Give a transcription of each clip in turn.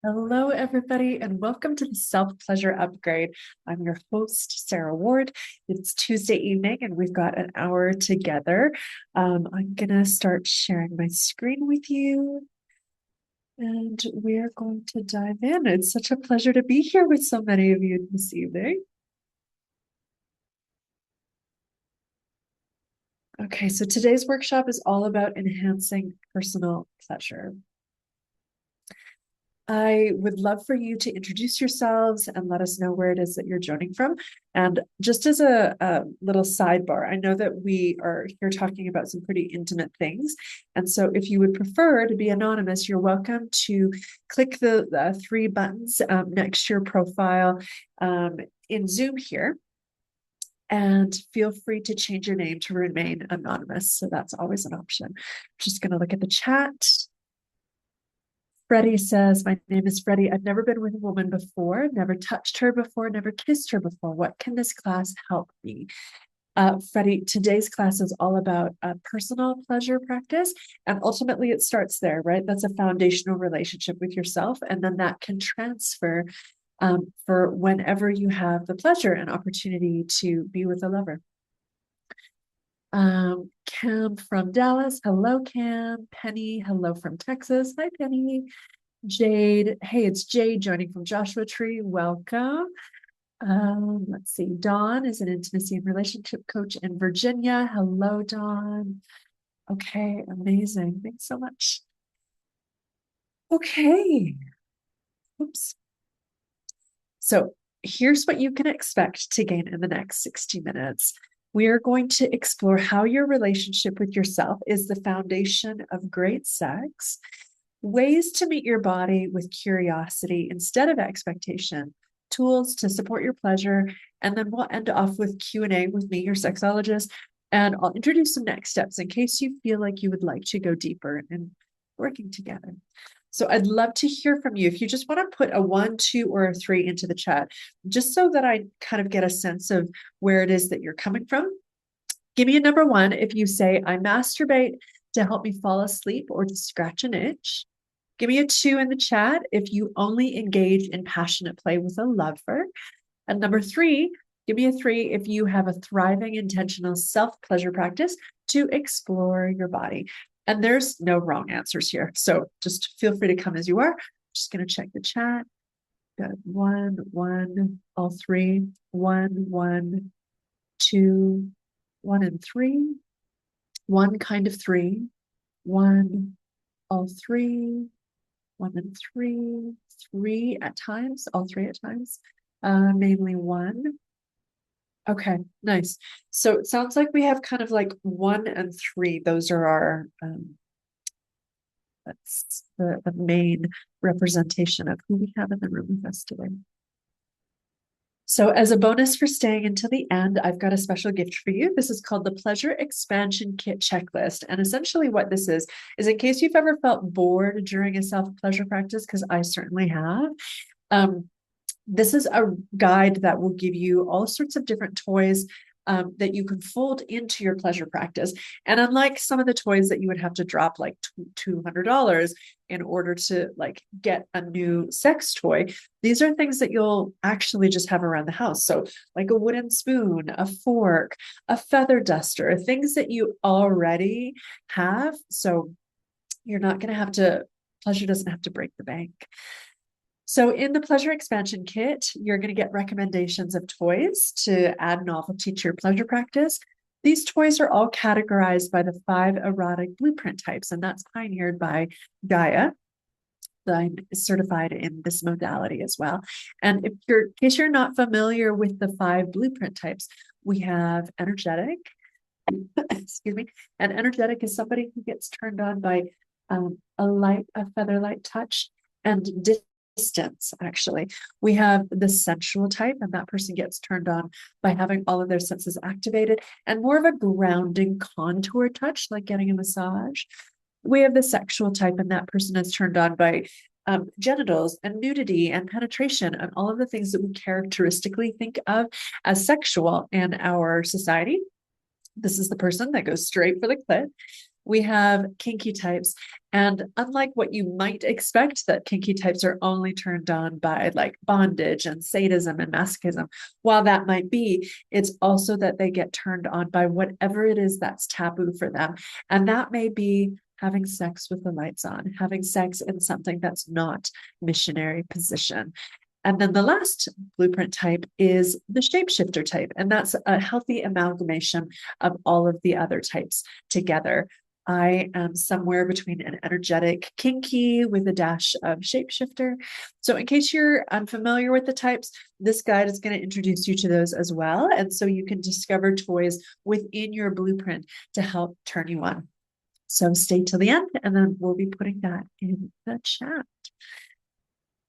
Hello, everybody, and welcome to the Self-Pleasure Upgrade. I'm your host, Sarah Ward. It's Tuesday evening, and we've got an hour together. I'm going to start sharing my screen with you, and we're going to dive in. It's such a pleasure to be here with so many of you this evening. Okay, so today's workshop is all about enhancing personal pleasure. I would love for you to introduce yourselves and let us know where it is that you're joining from. And just as a little sidebar, I know that we are here talking about some pretty intimate things. And so if you would prefer to be anonymous, you're welcome to click the three buttons next to your profile in Zoom here. And feel free to change your name to remain anonymous. So that's always an option. Just going to look at the chat. Freddie says, my name is Freddie. I've never been with a woman before, never touched her before, never kissed her before. What can this class help me? Freddie, today's class is all about personal pleasure practice. And ultimately it starts there, right? That's a foundational relationship with yourself. And then that can transfer for whenever you have the pleasure and opportunity to be with a lover. Cam from Dallas. Hello, Cam. Penny. Hello from Texas. Hi, Penny. Jade. Hey, it's Jade joining from Joshua Tree. Welcome. Let's see. Dawn is an intimacy and relationship coach in Virginia. Hello, Dawn. Okay, amazing. Thanks so much. Okay. Oops. So here's what you can expect to gain in the next 60 minutes. We are going to explore how your relationship with yourself is the foundation of great sex, ways to meet your body with curiosity instead of expectation, tools to support your pleasure, and then we'll end off with Q&A with me, your sexologist, and I'll introduce some next steps in case you feel like you would like to go deeper in working together. So I'd love to hear from you. If you just want to put a 1, 2, or a 3 into the chat, just so that I kind of get a sense of where it is that you're coming from. Give me a number 1 if you say, I masturbate to help me fall asleep or to scratch an itch. Give me a 2 in the chat if you only engage in passionate play with a lover. And number 3, give me a 3 if you have a thriving, intentional self-pleasure practice to explore your body. And there's no wrong answers here. So just feel free to come as you are. Just going to check the chat. Got 1, 1, all 3, 1, 1, 2, 1 and 3, 1 kind of 3, 1, all 3, 1 and 3, 3 at times, all 3 at times, mainly 1. Okay, nice. So it sounds like we have kind of like 1 and 3. Those are our, that's the main representation of who we have in the room with us today. So as a bonus for staying until the end, I've got a special gift for you. This is called the Pleasure Expansion Kit Checklist. And essentially what this is in case you've ever felt bored during a self-pleasure practice, because I certainly have, this is a guide that will give you all sorts of different toys that you can fold into your pleasure practice. And unlike some of the toys that you would have to drop like $200 in order to like get a new sex toy, these are things that you'll actually just have around the house. So like a wooden spoon, a fork, a feather duster, things that you already have. So you're not going to have to, pleasure doesn't have to break the bank. So in the Pleasure Expansion Kit, you're going to get recommendations of toys to add novelty to your pleasure practice. These toys are all categorized by the 5 erotic blueprint types, and that's pioneered by Gaia. I'm certified in this modality as well. And in case you're not familiar with the 5 blueprint types, we have energetic. Excuse me. And energetic is somebody who gets turned on by a feather light touch and distance. Actually, we have the sensual type, and that person gets turned on by having all of their senses activated and more of a grounding contour touch, like getting a massage. We have the sexual type, and that person is turned on by genitals and nudity and penetration and all of the things that we characteristically think of as sexual in our society. This is the person that goes straight for the clit. We have kinky types, And unlike what you might expect, that kinky types are only turned on by like bondage and sadism and masochism, while that might be, it's also that they get turned on by whatever it is that's taboo for them. And that may be having sex with the lights on, having sex in something that's not missionary position. And then the last blueprint type is the shapeshifter type. And that's a healthy amalgamation of all of the other types together. I am somewhere between an energetic kinky with a dash of shapeshifter. So in case you're unfamiliar with the types, this guide is going to introduce you to those as well. And so you can discover toys within your blueprint to help turn you on. So stay till the end, and then we'll be putting that in the chat.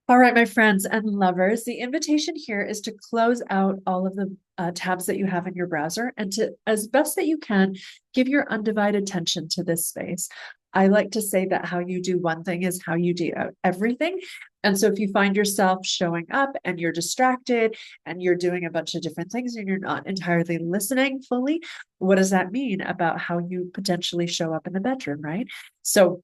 All right, my friends and lovers, the invitation here is to close out all of the tabs that you have in your browser and to, as best that you can, give your undivided attention to this space. I like to say that how you do one thing is how you do everything. And so if you find yourself showing up and you're distracted and you're doing a bunch of different things and you're not entirely listening fully, what does that mean about how you potentially show up in the bedroom, right? So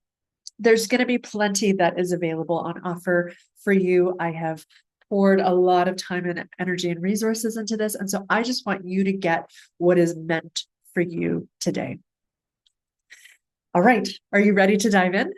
there's going to be plenty that is available on offer for you. I have poured a lot of time and energy and resources into this. And so I just want you to get what is meant for you today. All right, are you ready to dive in?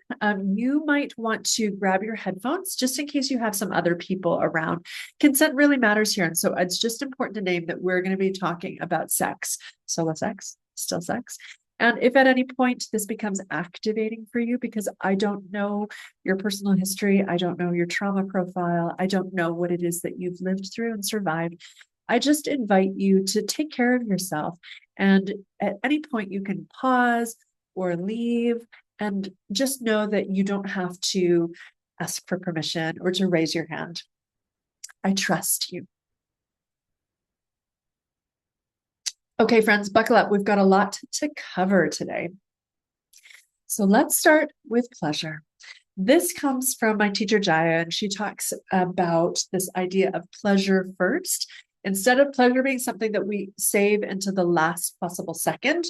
You might want to grab your headphones just in case you have some other people around. Consent really matters here. And so it's just important to name that we're going to be talking about sex, solo sex, still sex. And if at any point this becomes activating for you, because I don't know your personal history, I don't know your trauma profile, I don't know what it is that you've lived through and survived, I just invite you to take care of yourself. And at any point you can pause or leave and just know that you don't have to ask for permission or to raise your hand. I trust you. Okay, friends, buckle up. We've got a lot to cover today. So let's start with pleasure. This comes from my teacher, Jaya, and she talks about this idea of pleasure first. Instead of pleasure being something that we save into the last possible second,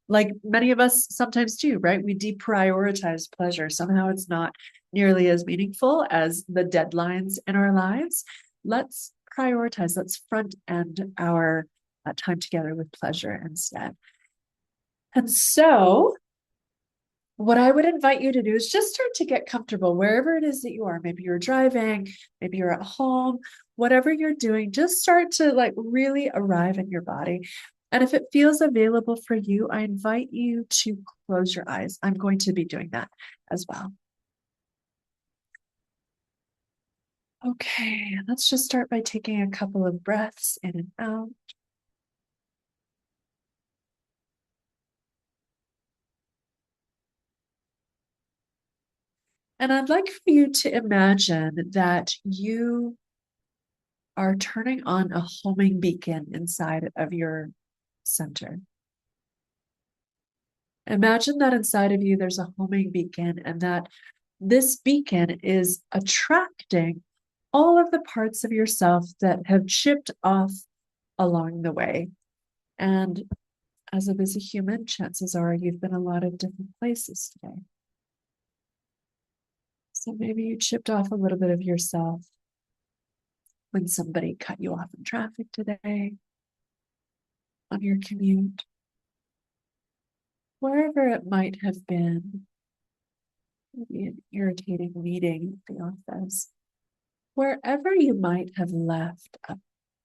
like many of us sometimes do, right? We deprioritize pleasure. Somehow it's not nearly as meaningful as the deadlines in our lives. Let's prioritize, let's front end our time together with pleasure instead. And so what I would invite you to do is just start to get comfortable wherever it is that you are. Maybe you're driving, maybe you're at home, whatever you're doing, just start to like really arrive in your body. And if it feels available for you, I invite you to close your eyes. I'm going to be doing that as well. Okay, let's just start by taking a couple of breaths in and out. And I'd like for you to imagine that you are turning on a homing beacon inside of your center. Imagine that inside of you there's a homing beacon and that this beacon is attracting all of the parts of yourself that have chipped off along the way. And as a busy human, chances are you've been a lot of different places today. So maybe you chipped off a little bit of yourself when somebody cut you off in traffic today, on your commute, wherever it might have been, maybe an irritating meeting at the office, wherever you might have left a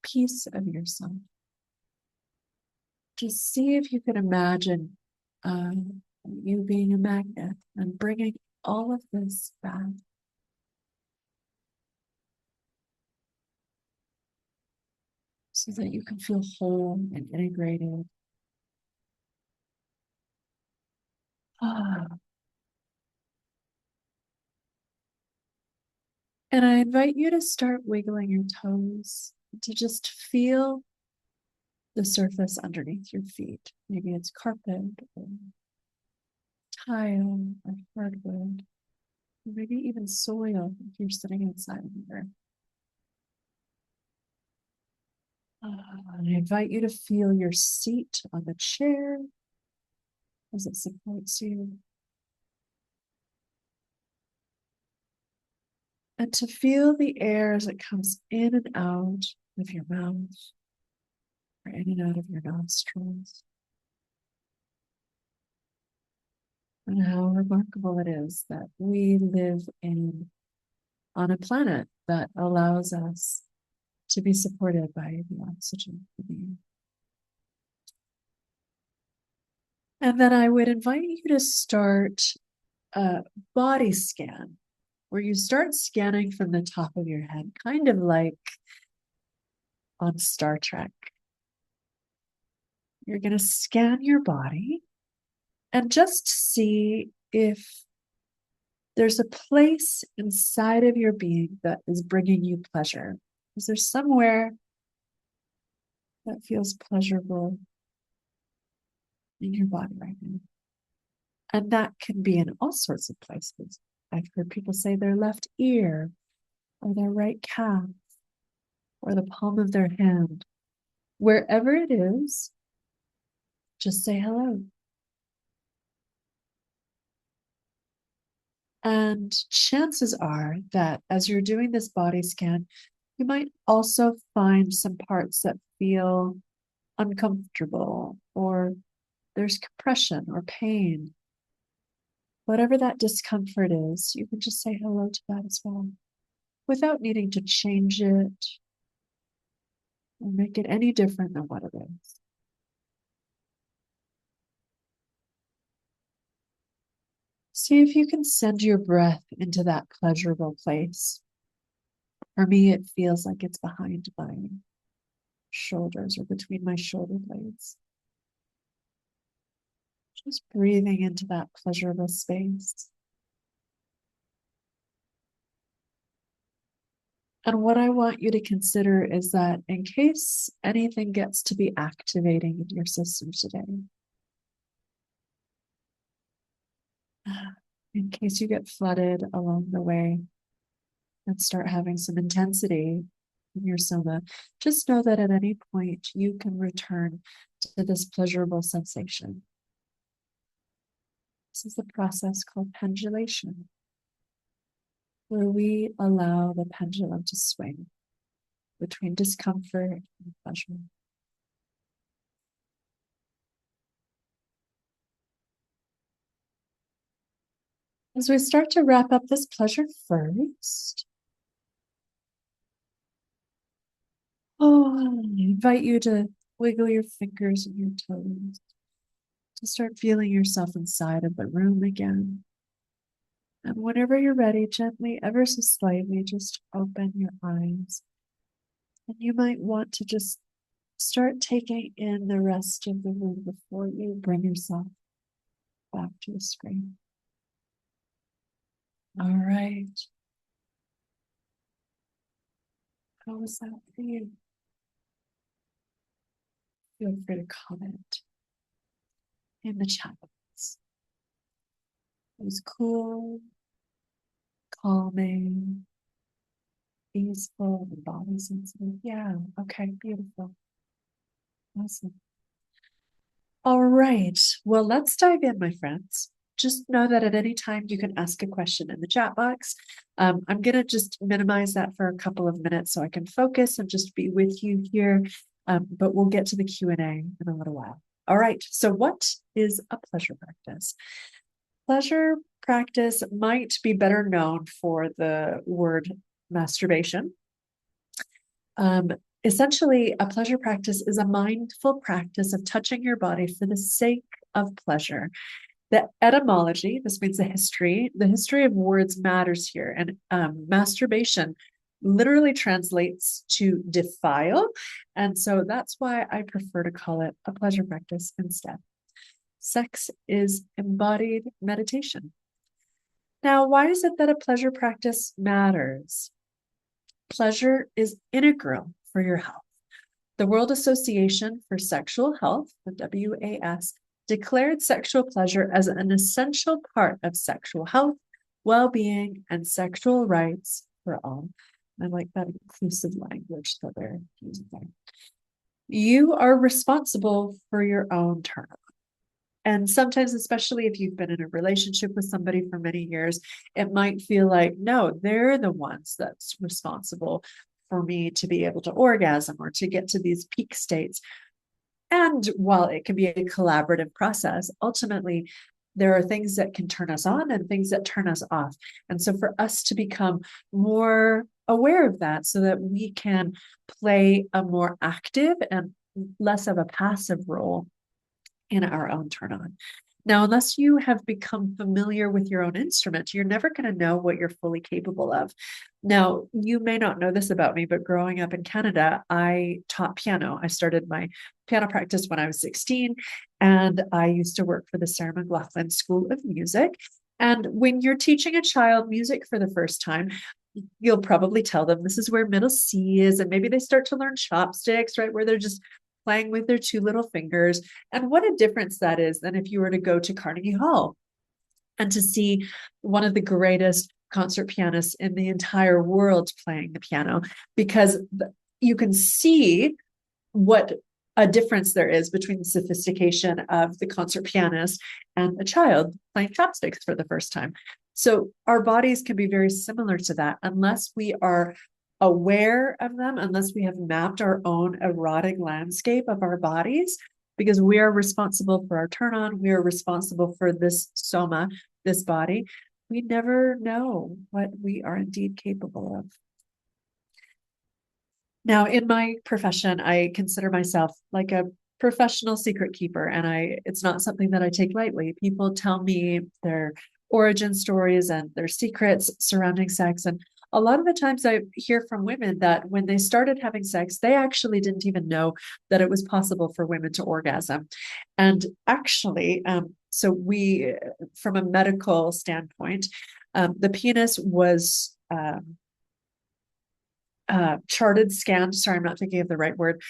piece of yourself. Just see if you can imagine you being a magnet and bringing all of this back. So that you can feel whole and integrated. And I invite you to start wiggling your toes, to just feel the surface underneath your feet. Maybe it's carpet or tile or hardwood, or maybe even soil if you're sitting outside in the earth. And I invite you to feel your seat on the chair as it supports you. And to feel the air as it comes in and out of your mouth or in and out of your nostrils. And how remarkable it is that we live on a planet that allows us to be supported by the oxygen in the air. And then I would invite you to start a body scan where you start scanning from the top of your head, kind of like on Star Trek. You're going to scan your body and just see if there's a place inside of your being that is bringing you pleasure. Is there somewhere that feels pleasurable in your body right now? And that can be in all sorts of places. I've heard people say their left ear or their right calf or the palm of their hand. Wherever it is, just say hello. And chances are that as you're doing this body scan, you might also find some parts that feel uncomfortable, or there's compression or pain. Whatever that discomfort is, you can just say hello to that as well, without needing to change it or make it any different than what it is. See if you can send your breath into that pleasurable place. For me, it feels like it's behind my shoulders or between my shoulder blades. Just breathing into that pleasurable space. And what I want you to consider is that in case anything gets to be activating in your system today, in case you get flooded along the way and start having some intensity in your soma, just know that at any point you can return to this pleasurable sensation. This is the process called pendulation, where we allow the pendulum to swing between discomfort and pleasure. As we start to wrap up this pleasure first, I invite you to wiggle your fingers and your toes, to start feeling yourself inside of the room again. And whenever you're ready, gently, ever so slightly, just open your eyes. And you might want to just start taking in the rest of the room before you bring yourself back to the screen. All right. How was that for you? Feel free to comment in the chat box. It was cool, calming, peaceful, the body sensitive. Yeah, okay, beautiful. Awesome. All right, well, let's dive in, my friends. Just know that at any time you can ask a question in the chat box. I'm going to just minimize that for a couple of minutes so I can focus and just be with you here. But we'll get to the Q&A in a little while. All right, so what is a pleasure practice? Pleasure practice might be better known for the word masturbation. Essentially, a pleasure practice is a mindful practice of touching your body for the sake of pleasure. The etymology, this means the history of words matters here. And masturbation literally translates to defile. And so that's why I prefer to call it a pleasure practice instead. Sex is embodied meditation. Now, why is it that a pleasure practice matters? Pleasure is integral for your health. The World Association for Sexual Health, the WAS, declared sexual pleasure as an essential part of sexual health, well-being, and sexual rights for all. I like that inclusive language that they're using there. You are responsible for your own turn-on. And sometimes, especially if you've been in a relationship with somebody for many years, it might feel like, no, they're the ones that's responsible for me to be able to orgasm or to get to these peak states. And while it can be a collaborative process, ultimately, there are things that can turn us on and things that turn us off. And so for us to become more aware of that so that we can play a more active and less of a passive role in our own turn on. Now, unless you have become familiar with your own instrument, you're never going to know what you're fully capable of. Now, you may not know this about me, but growing up in Canada, I taught piano. I started my piano practice when I was 16, and I used to work for the Sarah McLachlan School of Music. And when you're teaching a child music for the first time, you'll probably tell them this is where middle C is, and maybe they start to learn chopsticks, right, where they're just playing with their two little fingers. And what a difference that is than if you were to go to Carnegie Hall and to see one of the greatest concert pianists in the entire world playing the piano, because you can see what a difference there is between the sophistication of the concert pianist and a child playing chopsticks for the first time. So our bodies can be very similar to that unless we are aware of them, unless we have mapped our own erotic landscape of our bodies, because we are responsible for our turn on, we are responsible for this soma, this body. We never know what we are indeed capable of. Now, in my profession, I consider myself like a professional secret keeper, and it's not something that I take lightly. People tell me their origin stories and their secrets surrounding sex, and a lot of the times I hear from women that when they started having sex, they actually didn't even know that it was possible for women to orgasm. And actually, so we, from a medical standpoint, the penis was charted, scanned, sorry, I'm not thinking of the right word,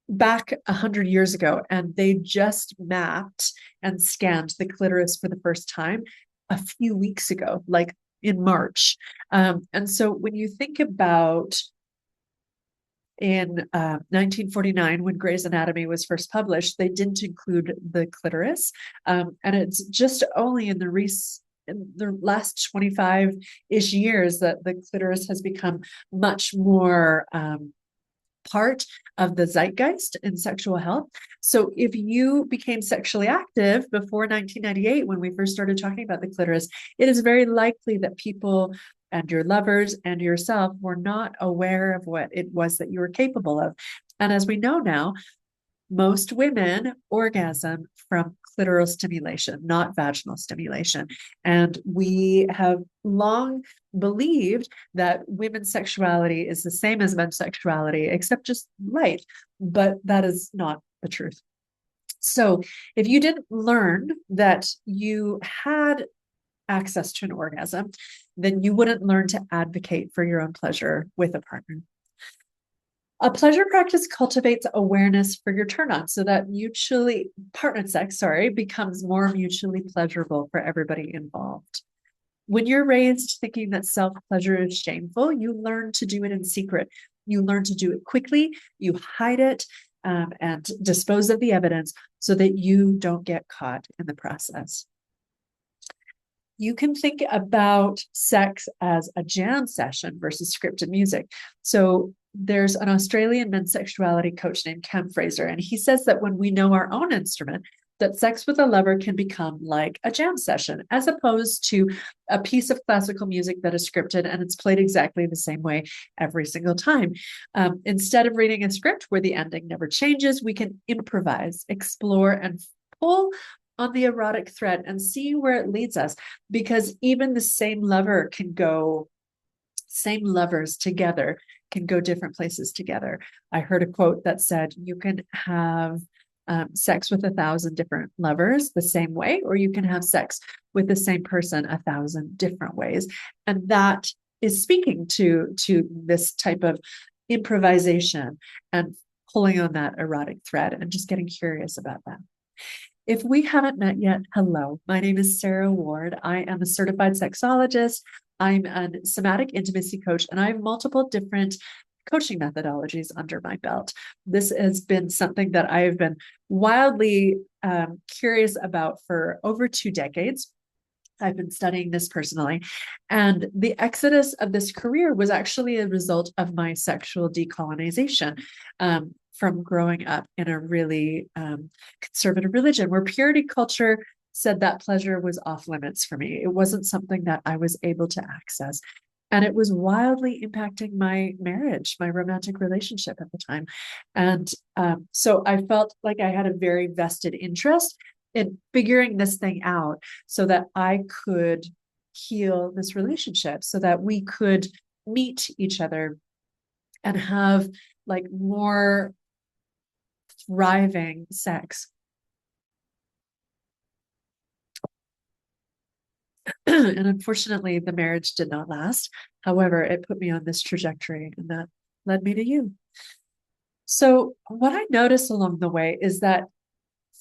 back 100 years ago, and they just mapped and scanned the clitoris for the first time a few weeks ago, like in March. And so when you think about in 1949, when Grey's Anatomy was first published, they didn't include the clitoris. And it's just only in the last 25-ish years that the clitoris has become much more part of the zeitgeist in sexual health. So if you became sexually active before 1998, when we first started talking about the clitoris, it is very likely that people and your lovers and yourself were not aware of what it was that you were capable of. And as we know now, most women orgasm from clitoral stimulation, not vaginal stimulation. And we have long believed that women's sexuality is the same as men's sexuality, except just light, but that is not the truth. So if you didn't learn that you had access to an orgasm, then you wouldn't learn to advocate for your own pleasure with a partner. A pleasure practice cultivates awareness for your turn on so that partnered sex, becomes more mutually pleasurable for everybody involved. When you're raised thinking that self-pleasure is shameful, you learn to do it in secret. You learn to do it quickly, you hide it, and dispose of the evidence so that you don't get caught in the process. You can think about sex as a jam session versus scripted music. So there's an Australian men's sexuality coach named Cam Fraser, and he says that when we know our own instrument, that sex with a lover can become like a jam session, as opposed to a piece of classical music that is scripted and it's played exactly the same way every single time. Instead of reading a script where the ending never changes, we can improvise, explore, and pull on the erotic thread and see where it leads us, because even the same lovers together can go different places together. I heard a quote that said, you can have sex with 1,000 different lovers the same way, or you can have sex with the same person 1,000 different ways. And that is speaking to this type of improvisation and pulling on that erotic thread and just getting curious about that. If we haven't met yet, hello, my name is Sarah Ward. I am a certified sexologist. I'm a somatic intimacy coach, and I have multiple different coaching methodologies under my belt. This has been something that I've been wildly curious about for over 2 decades. I've been studying this personally. And the exodus of this career was actually a result of my sexual decolonization from growing up in a really conservative religion where purity culture said that pleasure was off limits for me. It wasn't something that I was able to access. And it was wildly impacting my marriage, my romantic relationship at the time. And so I felt like I had a very vested interest in figuring this thing out so that I could heal this relationship, so that we could meet each other and have like more thriving sex. And unfortunately, the marriage did not last. However, it put me on this trajectory, and that led me to you. So what I noticed along the way is that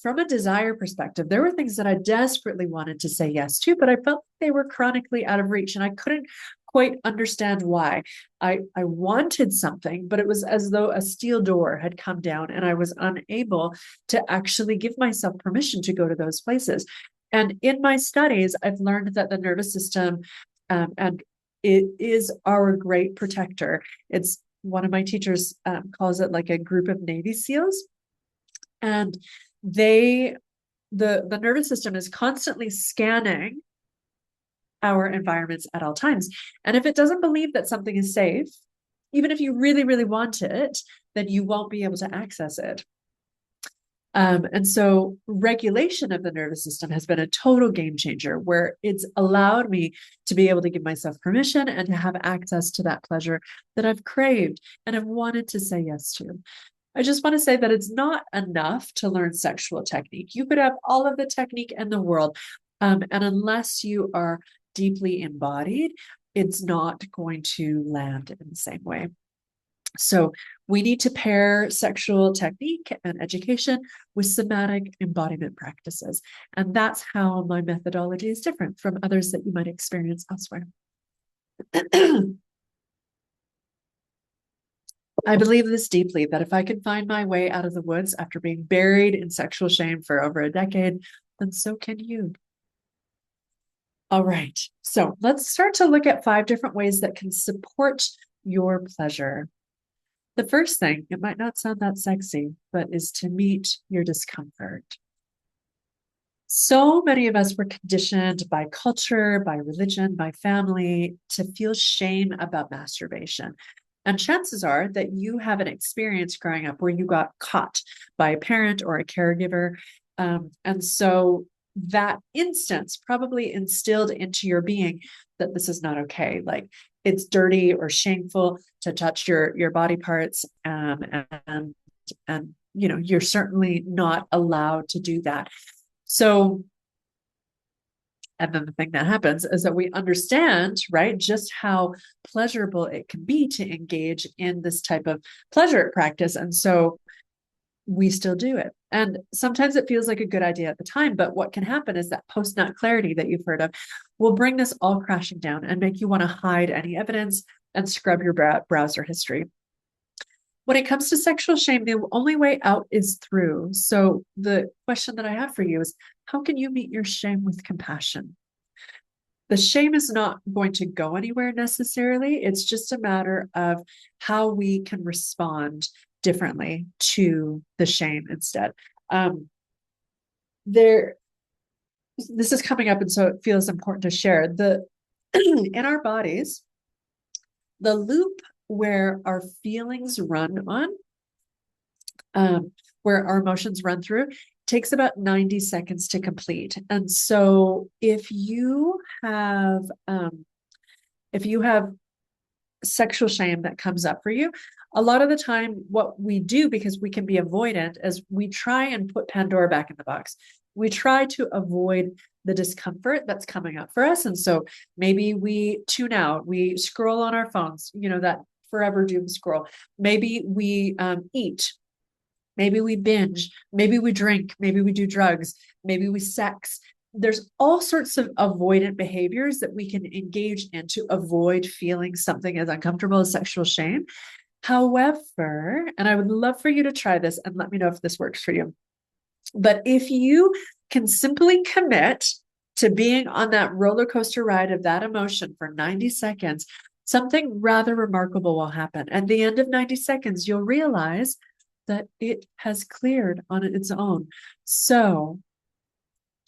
from a desire perspective, there were things that I desperately wanted to say yes to, but I felt they were chronically out of reach, and I couldn't quite understand why. I wanted something, but it was as though a steel door had come down, and I was unable to actually give myself permission to go to those places. And in my studies, I've learned that the nervous system, and it is our great protector. It's one of my teachers calls it like a group of Navy SEALs. And the nervous system is constantly scanning our environments at all times. And if it doesn't believe that something is safe, even if you really, really want it, then you won't be able to access it. And so regulation of the nervous system has been a total game changer, where it's allowed me to be able to give myself permission and to have access to that pleasure that I've craved and have wanted to say yes to. I just want to say that it's not enough to learn sexual technique. You could have all of the technique in the world, and unless you are deeply embodied, it's not going to land in the same way. So we need to pair sexual technique and education with somatic embodiment practices. And that's how my methodology is different from others that you might experience elsewhere. I believe this deeply, that if I can find my way out of the woods after being buried in sexual shame for over a decade, then so can you. All right, so let's start to look at 5 different ways that can support your pleasure. The first thing, it might not sound that sexy, but is to meet your discomfort. So many of us were conditioned by culture, by religion, by family to feel shame about masturbation. And chances are that you have an experience growing up where you got caught by a parent or a caregiver. And so that instance probably instilled into your being that this is not okay. Like, it's dirty or shameful to touch your body parts, and you know, you're certainly not allowed to do that. So, and then the thing that happens is that we understand, right, just how pleasurable it can be to engage in this type of pleasure practice. And so we still do it. And sometimes it feels like a good idea at the time, but what can happen is that post-nut clarity that you've heard of will bring this all crashing down and make you want to hide any evidence and scrub your browser history. When it comes to sexual shame, the only way out is through. So the question that I have for you is, how can you meet your shame with compassion? The shame is not going to go anywhere necessarily. It's just a matter of how we can respond differently to the shame instead. This is coming up, and so it feels important to share. In our bodies, the loop where our feelings run on, where our emotions run through, takes about 90 seconds to complete. And so if you have sexual shame that comes up for you, a lot of the time what we do, because we can be avoidant, is we try and put Pandora back in the box. We try to avoid the discomfort that's coming up for us. And so maybe we tune out, we scroll on our phones, you know, that forever doom scroll. Maybe we eat, maybe we binge, maybe we drink, maybe we do drugs, maybe we sex. There's all sorts of avoidant behaviors that we can engage in to avoid feeling something as uncomfortable as sexual shame. However, and I would love for you to try this and let me know if this works for you. But if you can simply commit to being on that roller coaster ride of that emotion for 90 seconds, something rather remarkable will happen. At the end of 90 seconds, you'll realize that it has cleared on its own. So,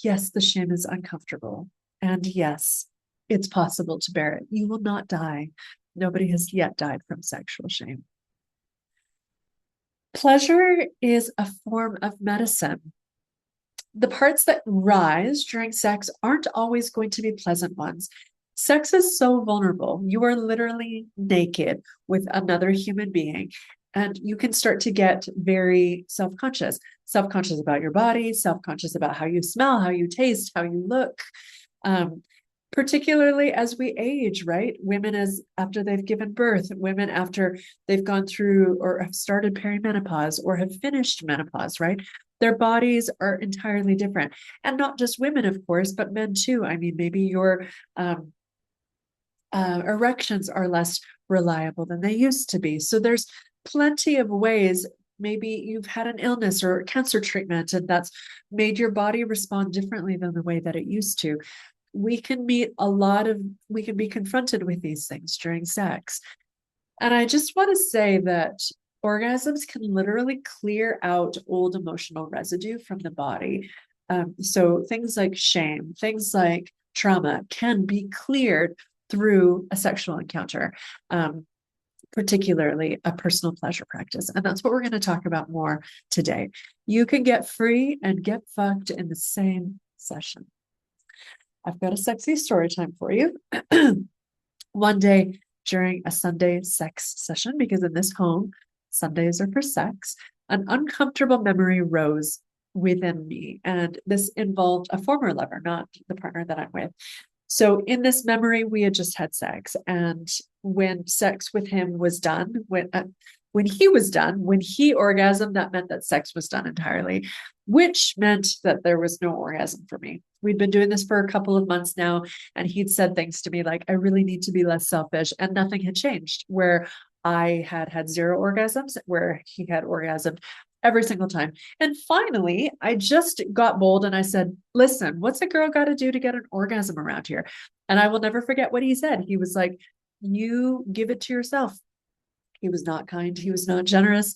yes, the shame is uncomfortable. And yes, it's possible to bear it. You will not die. Nobody has yet died from sexual shame. Pleasure is a form of medicine. The parts that rise during sex aren't always going to be pleasant ones. Sex is so vulnerable. You are literally naked with another human being, and you can start to get very self-conscious about your body, self-conscious about how you smell, how you taste, how you look. Particularly as we age, right? Women as after they've given birth, women after they've gone through or have started perimenopause or have finished menopause, right? Their bodies are entirely different. And not just women, of course, but men too. I mean, maybe your erections are less reliable than they used to be. So there's plenty of ways. Maybe you've had an illness or cancer treatment, and that's made your body respond differently than the way that it used to. We can be confronted with these things during sex. And I just want to say that orgasms can literally clear out old emotional residue from the body. So things like shame, things like trauma can be cleared through a sexual encounter, particularly a personal pleasure practice. And that's what we're going to talk about more today. You can get free and get fucked in the same session. I've got a sexy story time for you. One day during a Sunday sex session, because in this home, Sundays are for sex, an uncomfortable memory rose within me. And this involved a former lover, not the partner that I'm with. So in this memory, we had just had sex. And when sex with him was done, when he orgasmed, that meant that sex was done entirely, which meant that there was no orgasm for me. We'd been doing this for a couple of months now, and he'd said things to me like, I really need to be less selfish, and nothing had changed, where I had 0 orgasms, where he had orgasmed every single time. And finally, I just got bold and I said, listen, what's a girl got to do to get an orgasm around here? And I will never forget what he said. He was like, you give it to yourself. He was not kind. He was not generous.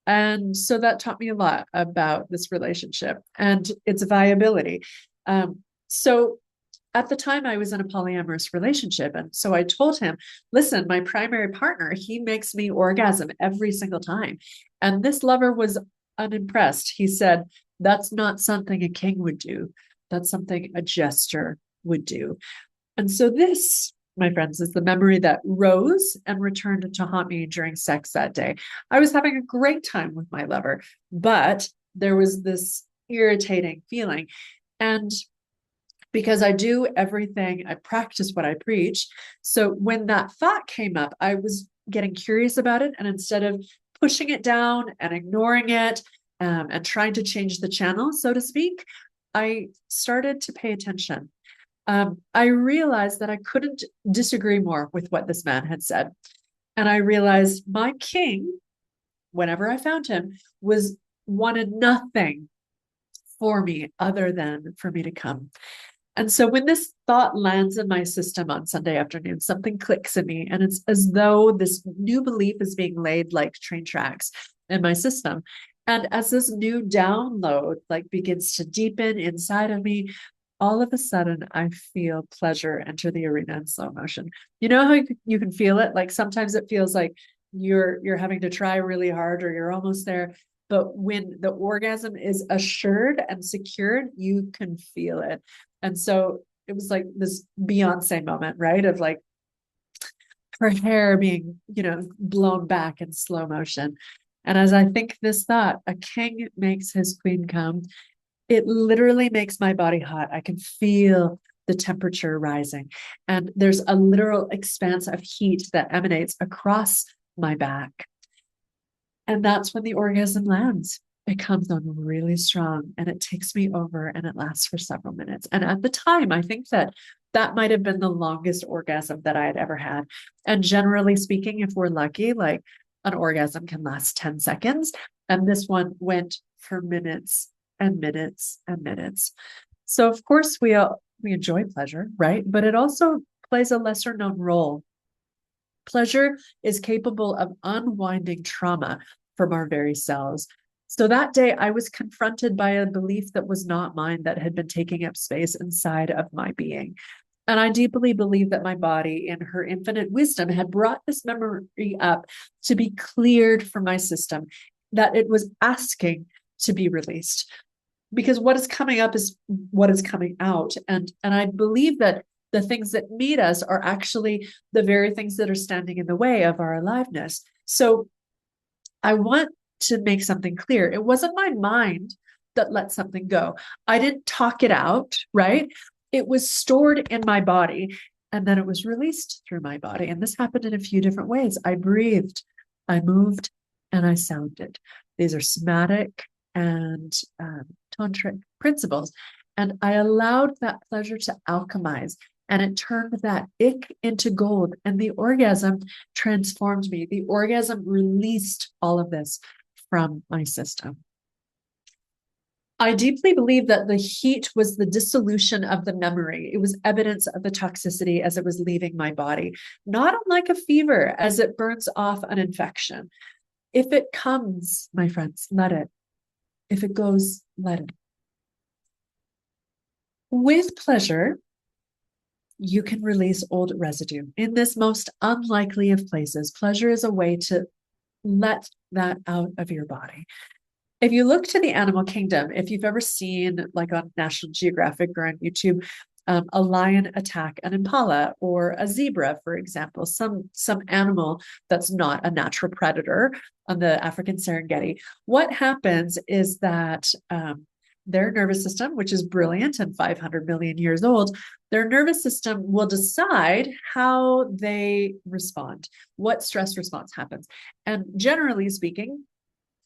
And so that taught me a lot about this relationship and its viability. So at the time I was in a polyamorous relationship. And so I told him, listen, my primary partner, he makes me orgasm every single time. And this lover was unimpressed. He said, that's not something a king would do. That's something a jester would do. And so this, my friends, is the memory that rose and returned to haunt me during sex that day. I was having a great time with my lover, but there was this irritating feeling. And because I do everything, I practice what I preach. So when that thought came up, I was getting curious about it. And instead of pushing it down and ignoring it and trying to change the channel, so to speak, I started to pay attention. I realized that I couldn't disagree more with what this man had said. And I realized my king, whenever I found him, wanted nothing for me other than for me to come. And so when this thought lands in my system on Sunday afternoon, something clicks in me, and it's as though this new belief is being laid like train tracks in my system. And as this new download begins to deepen inside of me, all of a sudden I feel pleasure enter the arena in slow motion. You know how you can feel it? Like sometimes it feels like you're having to try really hard or you're almost there. But when the orgasm is assured and secured, you can feel it. And so it was like this Beyonce moment, right? Of like her hair being, blown back in slow motion. And as I think this thought, a king makes his queen come, it literally makes my body hot. I can feel the temperature rising. And there's a literal expanse of heat that emanates across my back. And that's when the orgasm lands. It comes on really strong and it takes me over and it lasts for several minutes. And at the time, I think that might have been the longest orgasm that I had ever had. And generally speaking, if we're lucky, an orgasm can last 10 seconds. And this one went for minutes and minutes and minutes. So of course we enjoy pleasure, right? But it also plays a lesser known role. Pleasure is capable of unwinding trauma from our very selves. So that day I was confronted by a belief that was not mine, that had been taking up space inside of my being. And I deeply believe that my body, in her infinite wisdom, had brought this memory up to be cleared from my system, that it was asking to be released. Because what is coming up is what is coming out. And I believe that the things that meet us are actually the very things that are standing in the way of our aliveness. So I want to make something clear. It wasn't my mind that let something go. I didn't talk it out, right? It was stored in my body, and then it was released through my body. And this happened in a few different ways. I breathed, I moved, and I sounded. These are somatic and tantric principles. And I allowed that pleasure to alchemize, and it turned that ick into gold. And the orgasm transformed me. The orgasm released all of this from my system. I deeply believe that the heat was the dissolution of the memory. It was evidence of the toxicity as it was leaving my body, not unlike a fever as it burns off an infection. If it comes, my friends, let it. If it goes, let it. With pleasure, you can release old residue. In this most unlikely of places, pleasure is a way to let that out of your body. If you look to the animal kingdom, if you've ever seen, like on National Geographic or on YouTube, a lion attack an impala or a zebra, for example, some animal that's not a natural predator on the African Serengeti, what happens is that their nervous system, which is brilliant and 500 million years old, their nervous system will decide how they respond, what stress response happens. And generally speaking,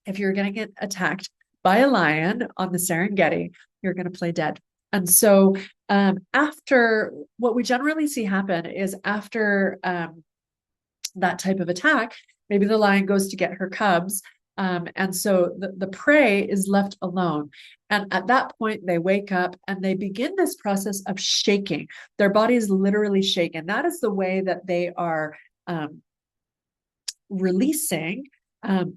if you're going to get attacked by a lion on the Serengeti, you're going to play dead. And so after, what we generally see happen is after that type of attack, maybe the lion goes to get her cubs. And so the prey is left alone. And at that point, they wake up and they begin this process of shaking. Their body is literally shaken. That is the way that they are releasing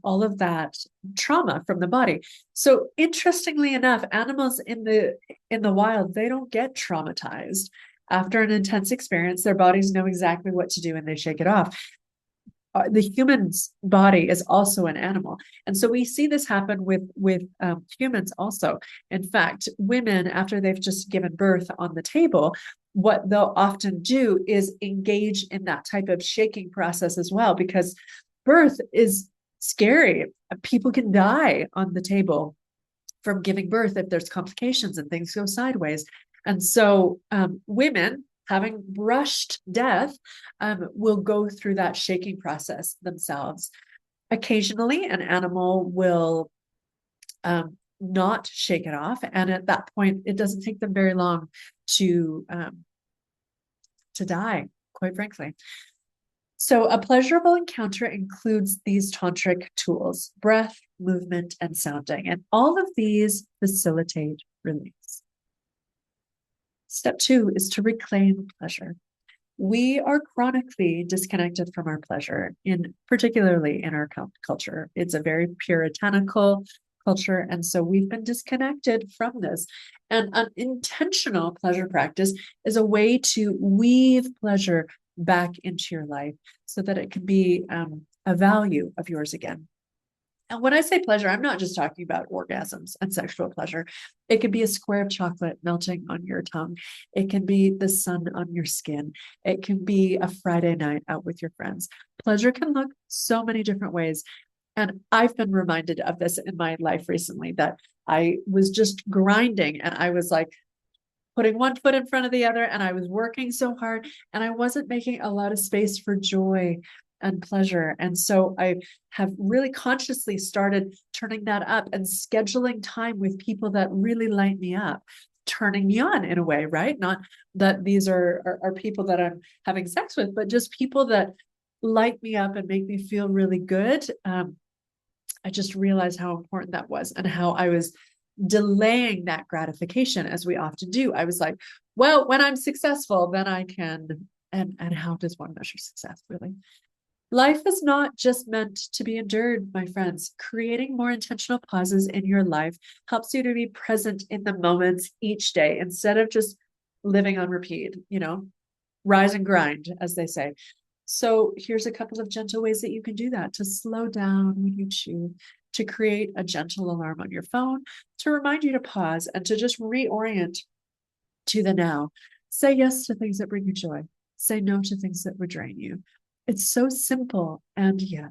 all of that trauma from the body. So interestingly enough, animals in the wild, they don't get traumatized. After an intense experience, their bodies know exactly what to do and they shake it off. The human's body is also an animal. And so we see this happen with humans also. In fact, women, after they've just given birth on the table, what they'll often do is engage in that type of shaking process as well, because birth is scary. People can die on the table from giving birth if there's complications and things go sideways. And so women, having brushed death, will go through that shaking process themselves. Occasionally, an animal will not shake it off. And at that point, it doesn't take them very long to die, quite frankly. So a pleasurable encounter includes these tantric tools: breath, movement, and sounding. And all of these facilitate release. Step 2 is to reclaim pleasure. We are chronically disconnected from our pleasure, particularly in our culture. It's a very puritanical culture, and so we've been disconnected from this. And an intentional pleasure practice is a way to weave pleasure back into your life so that it can be a value of yours again. And when I say pleasure, I'm not just talking about orgasms and sexual pleasure. It can be a square of chocolate melting on your tongue. It can be the sun on your skin. It can be a Friday night out with your friends. Pleasure can look so many different ways. And I've been reminded of this in my life recently, that I was just grinding and I was like putting one foot in front of the other, and I was working so hard and I wasn't making a lot of space for joy and pleasure. And so I have really consciously started turning that up and scheduling time with people that really light me up, turning me on in a way, right? Not that these are people that I'm having sex with, but just people that light me up and make me feel really good, I just realized how important that was and how I was delaying that gratification, as we often do. I was like, well, when I'm successful, then I can. And how does one measure success, really? Life is not just meant to be endured, my friends. Creating more intentional pauses in your life helps you to be present in the moments each day instead of just living on repeat, rise and grind, as they say. So here's a couple of gentle ways that you can do that: to slow down when you chew, to create a gentle alarm on your phone, to remind you to pause and to just reorient to the now. Say yes to things that bring you joy. Say no to things that would drain you. It's so simple, and yet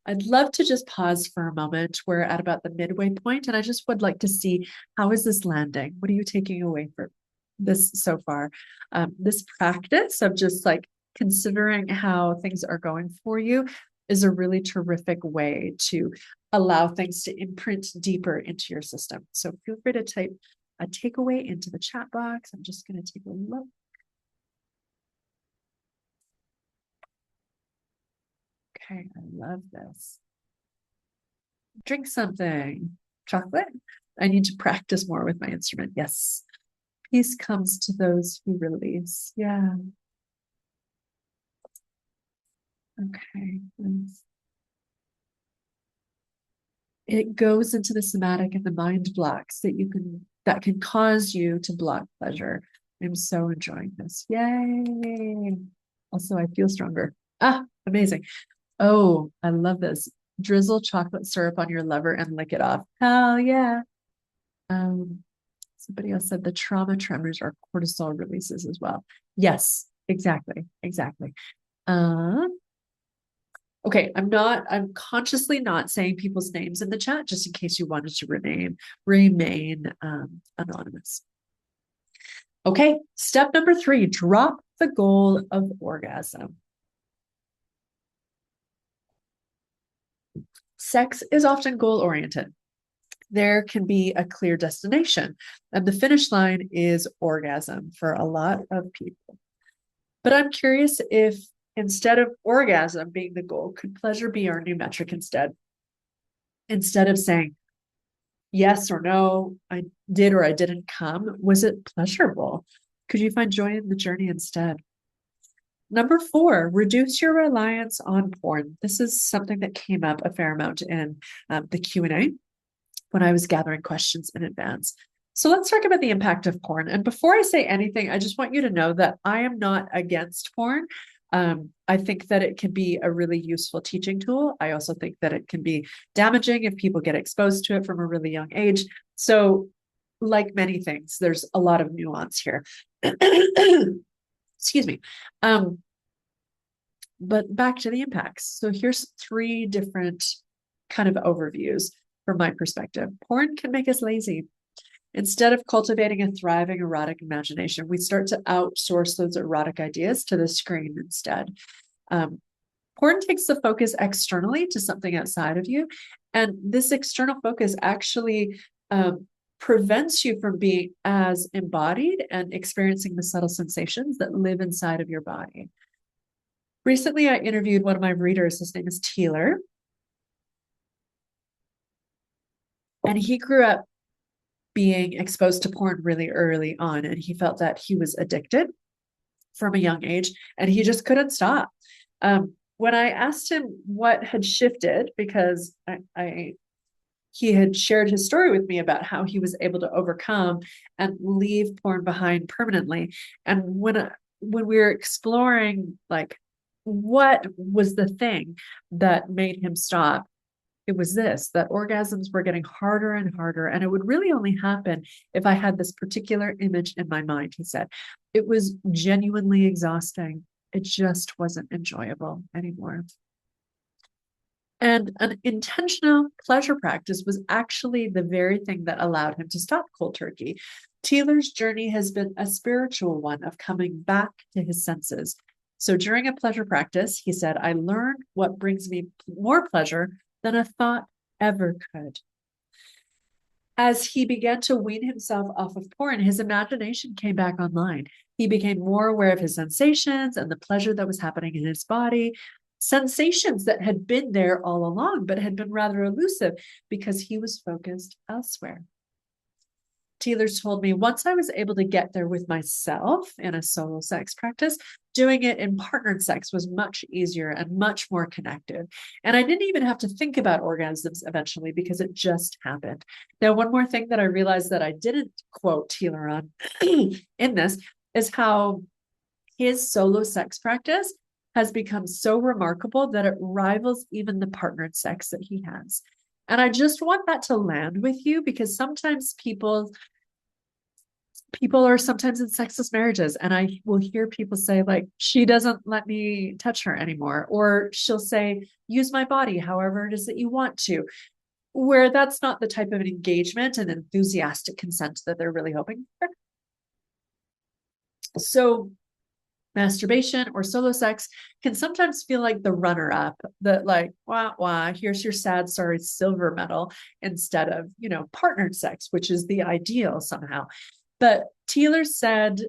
I'd love to just pause for a moment. We're at about the midway point, and I just would like to see, how is this landing? What are you taking away from this so far? This practice of just like considering how things are going for you is a really terrific way to allow things to imprint deeper into your system. So feel free to type a takeaway into the chat box. I'm just going to take a look. Okay, I love this. Drink something. Chocolate? I need to practice more with my instrument. Yes. Peace comes to those who release. Yeah. Okay. It goes into the somatic and the mind blocks that can cause you to block pleasure. I'm so enjoying this. Yay. Also, I feel stronger. Amazing. Oh, I love this. Drizzle chocolate syrup on your lever and lick it off. Hell yeah. Somebody else said the trauma tremors are cortisol releases as well. Yes, exactly. Okay, I'm consciously not saying people's names in the chat just in case you wanted to remain anonymous. Okay, step number 3, drop the goal of orgasm. Sex is often goal-oriented. There can be a clear destination, and the finish line is orgasm for a lot of people. But I'm curious if instead of orgasm being the goal, could pleasure be our new metric instead? Instead of saying yes or no, I did or I didn't come, was it pleasurable? Could you find joy in the journey instead? Number 4, reduce your reliance on porn. This is something that came up a fair amount in the Q&A when I was gathering questions in advance. So let's talk about the impact of porn. And before I say anything, I just want you to know that I am not against porn. I think that it can be a really useful teaching tool. I also think that it can be damaging if people get exposed to it from a really young age. So like many things, there's a lot of nuance here. Excuse me. But back to the impacts. So here's 3 different kind of overviews from my perspective. Porn can make us lazy. Instead of cultivating a thriving erotic imagination, we start to outsource those erotic ideas to the screen instead. Porn takes the focus externally to something outside of you. And this external focus actually prevents you from being as embodied and experiencing the subtle sensations that live inside of your body. Recently, I interviewed one of my readers. His name is Teeler. And he grew up being exposed to porn really early on, and he felt that he was addicted from a young age, and he just couldn't stop. When I asked him what had shifted, because he had shared his story with me about how he was able to overcome and leave porn behind permanently. And when we were exploring, like, what was the thing that made him stop, it was this, that orgasms were getting harder and harder. And it would really only happen if I had this particular image in my mind, he said. It was genuinely exhausting. It just wasn't enjoyable anymore. And an intentional pleasure practice was actually the very thing that allowed him to stop cold turkey. Teeler's journey has been a spiritual one of coming back to his senses. So during a pleasure practice, he said, I learned what brings me more pleasure than a thought ever could. as he began to wean himself off of porn, his imagination came back online. He became more aware of his sensations and the pleasure that was happening in his body, sensations that had been there all along, but had been rather elusive because he was focused elsewhere. Tealers told me once I was able to get there with myself in a solo sex practice, doing it in partnered sex was much easier and much more connected. And I didn't even have to think about orgasms eventually because it just happened. Now, one more thing that I realized that I didn't quote Tealer on in this is how his solo sex practice has become so remarkable that it rivals even the partnered sex that he has. And I just want that to land with you because sometimes people are sometimes in sexless marriages, and I will hear people say, like, she doesn't let me touch her anymore, or she'll say, use my body however it is that you want to, where that's not the type of an engagement and enthusiastic consent that they're really hoping for. So masturbation or solo sex can sometimes feel like the runner-up, that like, wah, here's your sad, sorry silver medal, instead of, partnered sex, which is the ideal somehow. But Teeler said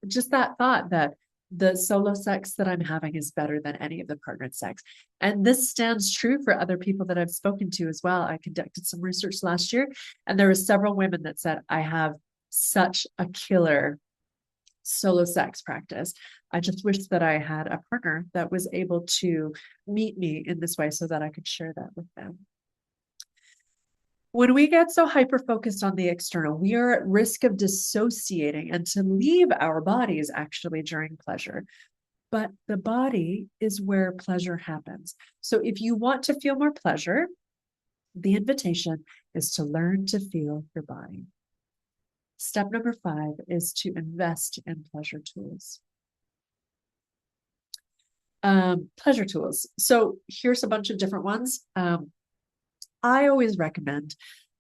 just that thought that the solo sex that I'm having is better than any of the partnered sex. And this stands true for other people that I've spoken to as well. I conducted some research last year, and there were several women that said, I have such a killer solo sex practice. I just wish that I had a partner that was able to meet me in this way so that I could share that with them. When we get so hyper-focused on the external, we are at risk of dissociating and to leave our bodies actually during pleasure. But the body is where pleasure happens. So if you want to feel more pleasure, the invitation is to learn to feel your body. Step number 5 is to invest in pleasure tools. Pleasure tools. So here's a bunch of different ones. I always recommend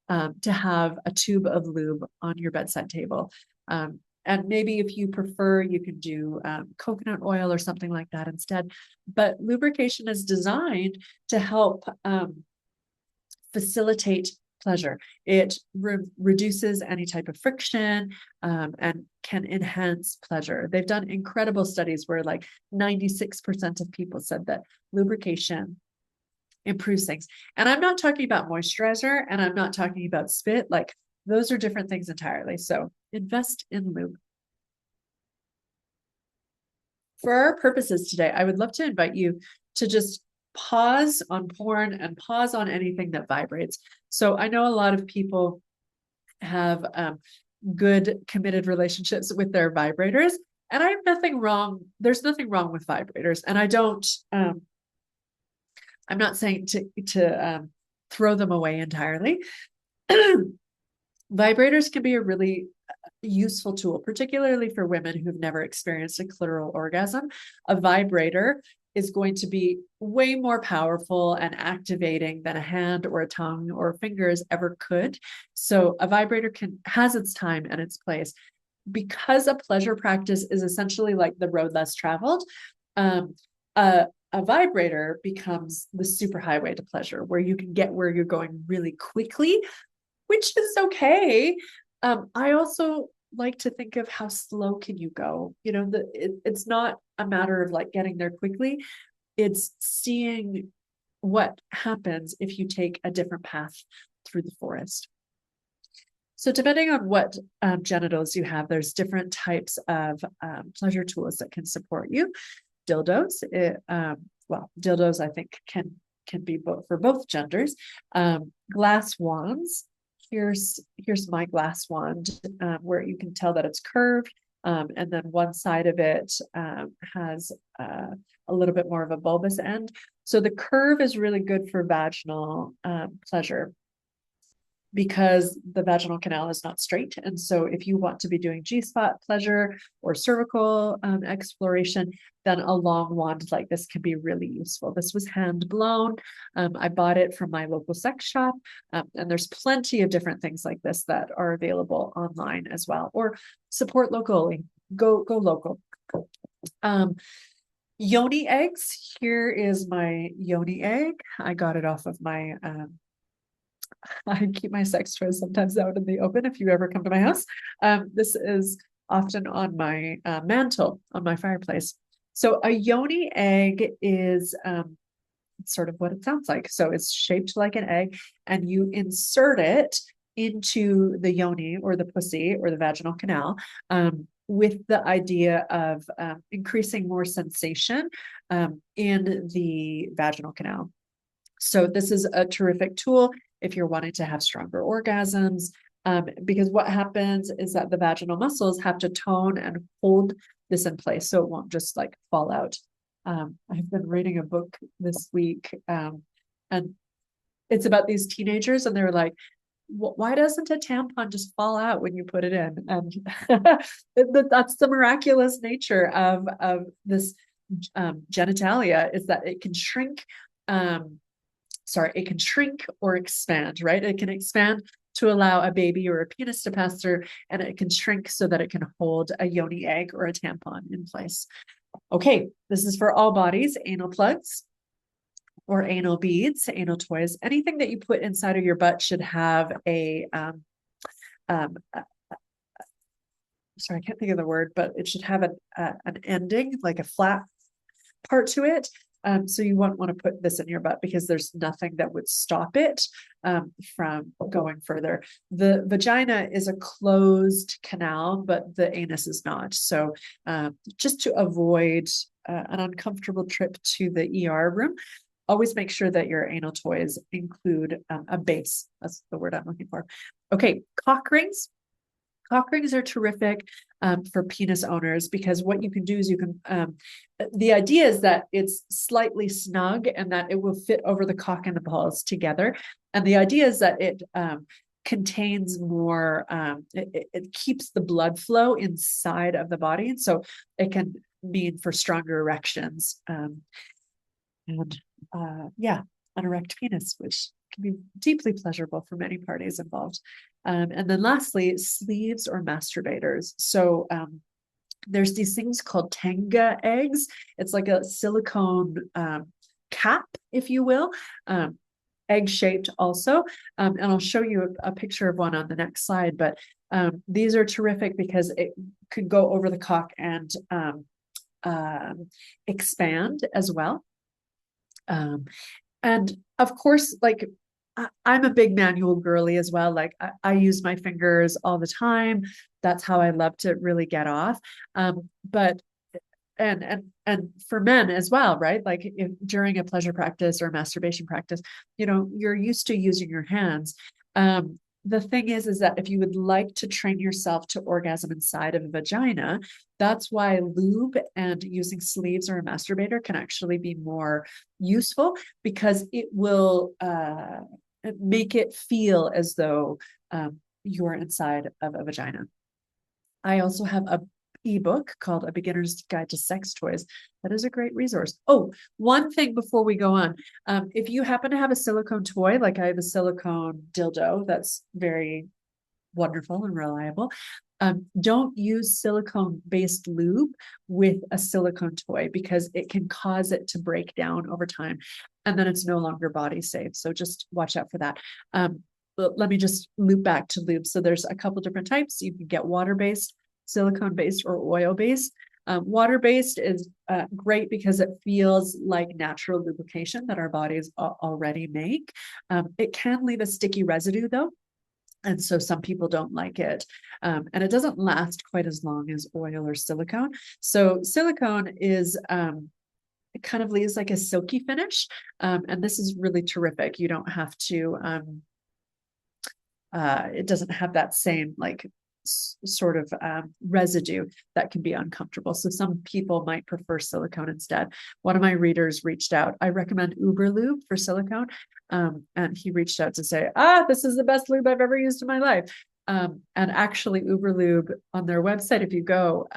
to have a tube of lube on your bedside table. And maybe if you prefer, you can do coconut oil or something like that instead. But lubrication is designed to help facilitate pleasure. It reduces any type of friction and can enhance pleasure. They've done incredible studies where like 96% of people said that lubrication improves things. And I'm not talking about moisturizer, and I'm not talking about spit. Like, those are different things entirely. So invest in lube. For our purposes today, I would love to invite you to just pause on porn and pause on anything that vibrates. So I know a lot of people have good committed relationships with their vibrators, and I have nothing wrong. There's nothing wrong with vibrators, and I don't. I'm not saying to throw them away entirely. Vibrators can be a really useful tool, particularly for women who've never experienced a clitoral orgasm. A vibrator is going to be way more powerful and activating than a hand or a tongue or fingers ever could. So a vibrator has its time and its place. Because a pleasure practice is essentially like the road less traveled, a vibrator becomes the superhighway to pleasure, where you can get where you're going really quickly, which is okay. I also like to think of how slow can you go. It's not a matter of like getting there quickly. It's seeing what happens if you take a different path through the forest. So depending on what genitals you have, there's different types of pleasure tools that can support you. Dildos, dildos I think can be both for both genders. Glass wands. Here's my glass wand, where you can tell that it's curved, and then one side of it has a little bit more of a bulbous end. So the curve is really good for vaginal pleasure, because the vaginal canal is not straight. And so if you want to be doing G-spot pleasure or cervical exploration, then a long wand like this can be really useful. This was hand blown. I bought it from my local sex shop. And there's plenty of different things like this that are available online as well, or support locally. Go local. Yoni eggs. Here is my yoni egg. I got it off of my I keep my sex toys sometimes out in the open if you ever come to my house. This is often on my mantle, on my fireplace. So a yoni egg is sort of what it sounds like. So it's shaped like an egg, and you insert it into the yoni or the pussy or the vaginal canal with the idea of increasing more sensation in the vaginal canal. So this is a terrific tool if you're wanting to have stronger orgasms, because what happens is that the vaginal muscles have to tone and hold this in place so it won't just like fall out. I've been reading a book this week, and it's about these teenagers, and they're like, why doesn't a tampon just fall out when you put it in? And that's the miraculous nature of this genitalia, is that it can shrink. It can shrink or expand, right? It can expand to allow a baby or a penis to pass through, and it can shrink so that it can hold a yoni egg or a tampon in place. Okay, this is for all bodies: anal plugs or anal beads, anal toys. Anything that you put inside of your butt should have a, sorry, I can't think of the word, but it should have an ending, like a flat part to it. So you won't want to put this in your butt because there's nothing that would stop it from going further. The vagina is a closed canal, but the anus is not. So just to avoid an uncomfortable trip to the ER room, always make sure that your anal toys include a base. That's the word I'm looking for. Okay, cock rings. Cock rings are terrific for penis owners, because what you can do is you can, the idea is that it's slightly snug and that it will fit over the cock and the balls together. And the idea is that it contains more, it keeps the blood flow inside of the body. And so it can mean for stronger erections. An erect penis, which can be deeply pleasurable for many parties involved. And then lastly, sleeves or masturbators. So there's these things called Tenga eggs. It's like a silicone cap, if you will, egg-shaped also. And I'll show you a picture of one on the next slide. But these are terrific because it could go over the cock and expand as well. And of course, like, I'm a big manual girly as well. Like I use my fingers all the time. That's how I love to really get off. But for men as well, right? Like if during a pleasure practice or masturbation practice, you're used to using your hands. The thing is that if you would like to train yourself to orgasm inside of a vagina, that's why lube and using sleeves or a masturbator can actually be more useful, because it will make it feel as though you're inside of a vagina. I also have a ebook called A Beginner's Guide to Sex Toys. That is a great resource. Oh, one thing before we go on, if you happen to have a silicone toy, like I have a silicone dildo that's very wonderful and reliable, don't use silicone-based lube with a silicone toy, because it can cause it to break down over time, and then it's no longer body safe. So just watch out for that. But let me just loop back to lube. So there's a couple different types. You can get water-based, silicone-based, or oil-based. Water-based is great because it feels like natural lubrication that our bodies already make. It can leave a sticky residue though, and so some people don't like it. And it doesn't last quite as long as oil or silicone. So silicone is it kind of leaves like a silky finish. And this is really terrific. You don't have to, it doesn't have that same like sort of residue that can be uncomfortable. So some people might prefer silicone instead. One of my readers reached out. I recommend Uber Lube for silicone. And he reached out to say, this is the best lube I've ever used in my life. And actually Uber Lube on their website, if you go,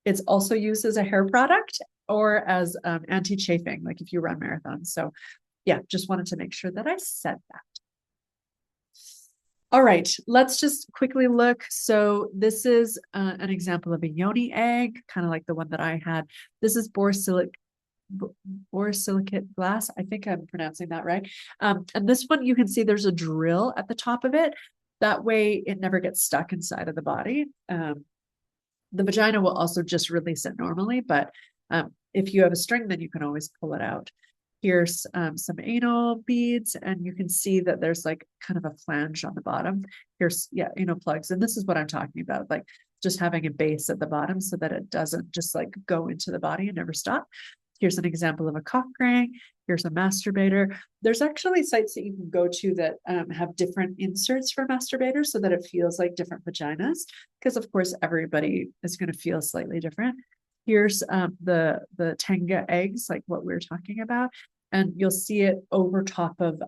it's also used as a hair product or as anti-chafing, like if you run marathons. So yeah, just wanted to make sure that I said that. All right, let's just quickly look. So this is an example of a yoni egg, kind of like the one that I had. This is borosilicate borosilicate glass. I think I'm pronouncing that right. And this one, you can see there's a drill at the top of it. That way it never gets stuck inside of the body. The vagina will also just release it normally, but if you have a string, then you can always pull it out. Here's some anal beads, and you can see that there's like kind of a flange on the bottom. Here's, yeah, anal plugs. And this is what I'm talking about, like just having a base at the bottom so that it doesn't just like go into the body and never stop. Here's an example of a cock ring. Here's a masturbator. There's actually sites that you can go to that have different inserts for masturbators so that it feels like different vaginas, because of course everybody is going to feel slightly different. Here's the Tenga eggs, like what we were talking about, and you'll see it over top of,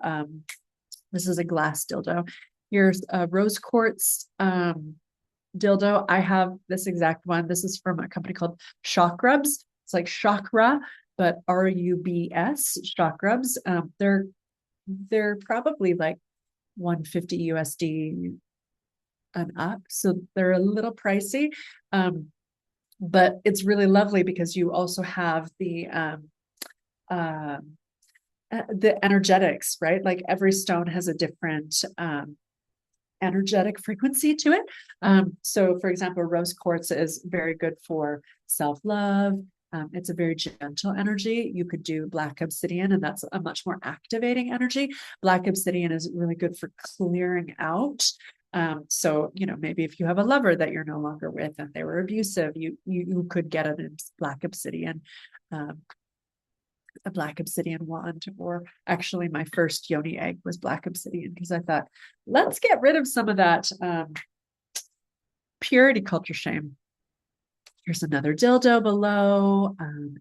this is a glass dildo. Here's a rose quartz dildo. I have this exact one. This is from a company called Shock Rubs. It's like chakra, but RUBS, Shock Rubs. They're probably like 150 USD and up, so they're a little pricey. But it's really lovely because you also have the energetics, right? Like every stone has a different energetic frequency to it. So for example, rose quartz is very good for self-love. It's a very gentle energy. You could do black obsidian, and that's a much more activating energy. Black obsidian is really good for clearing out. So, you know, maybe if you have a lover that you're no longer with and they were abusive, you could get a black obsidian, a black obsidian wand. Or actually my first yoni egg was black obsidian because I thought, let's get rid of some of that purity culture shame. Here's another dildo below,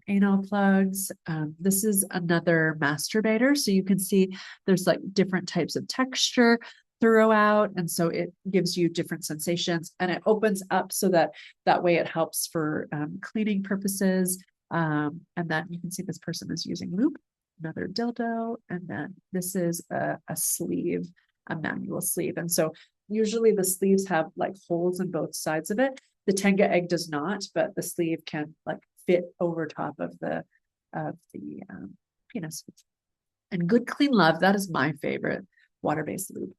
anal plugs. This is another masturbator. So you can see there's like different types of texture throughout, and so it gives you different sensations, and it opens up so that way it helps for cleaning purposes. And then you can see this person is using lube, another dildo, and then this is a sleeve, a manual sleeve. And so usually the sleeves have like holes in both sides of it. The Tenga egg does not, but the sleeve can like fit over top of the penis. And good clean love, that is my favorite water-based lube.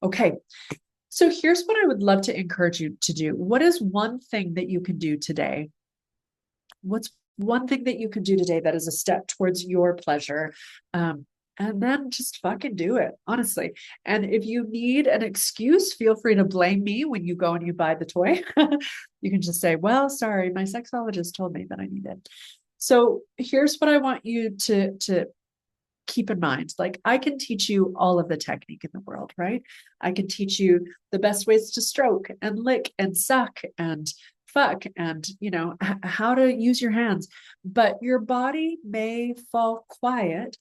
Okay, so here's what I would love to encourage you to do. What is one thing that you can do today? What's one thing that you can do today that is a step towards your pleasure? And then just fucking do it, honestly. And if you need an excuse, feel free to blame me when you go and you buy the toy. You can just say, well, sorry, my sexologist told me that I need it. So here's what I want you to keep in mind. Like, I can teach you all of the technique in the world, right? I can teach you the best ways to stroke and lick and suck and fuck and, you know, how to use your hands. But your body may fall quiet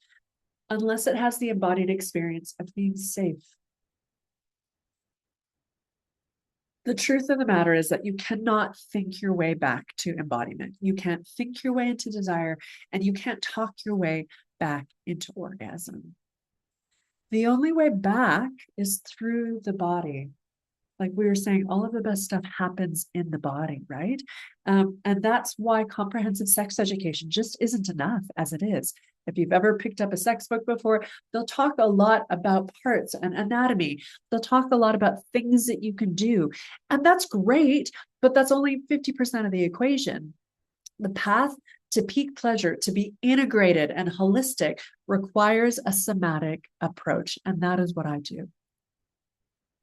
unless it has the embodied experience of being safe. The truth of the matter is that you cannot think your way back to embodiment. You can't think your way into desire, and you can't talk your way back into orgasm. The only way back is through the body. Like we were saying, all of the best stuff happens in the body, right? And that's why comprehensive sex education just isn't enough as it is. If you've ever picked up a sex book before, they'll talk a lot about parts and anatomy. They'll talk a lot about things that you can do. And that's great, but that's only 50% of the equation. The path to peak pleasure, to be integrated and holistic, requires a somatic approach. And that is what I do.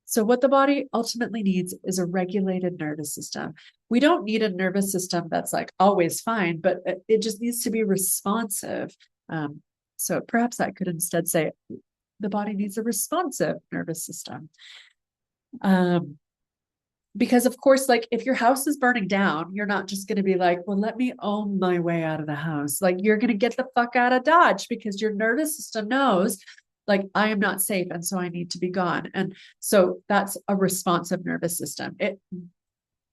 So what the body ultimately needs is a regulated nervous system. We don't need a nervous system that's like always fine, but it just needs to be responsive. So perhaps I could instead say the body needs a responsive nervous system. Because of course, like if your house is burning down, you're not just going to be like, well, let me own my way out of the house. Like you're going to get the fuck out of Dodge because your nervous system knows, like, I am not safe, and so I need to be gone. And so that's a responsive nervous system. It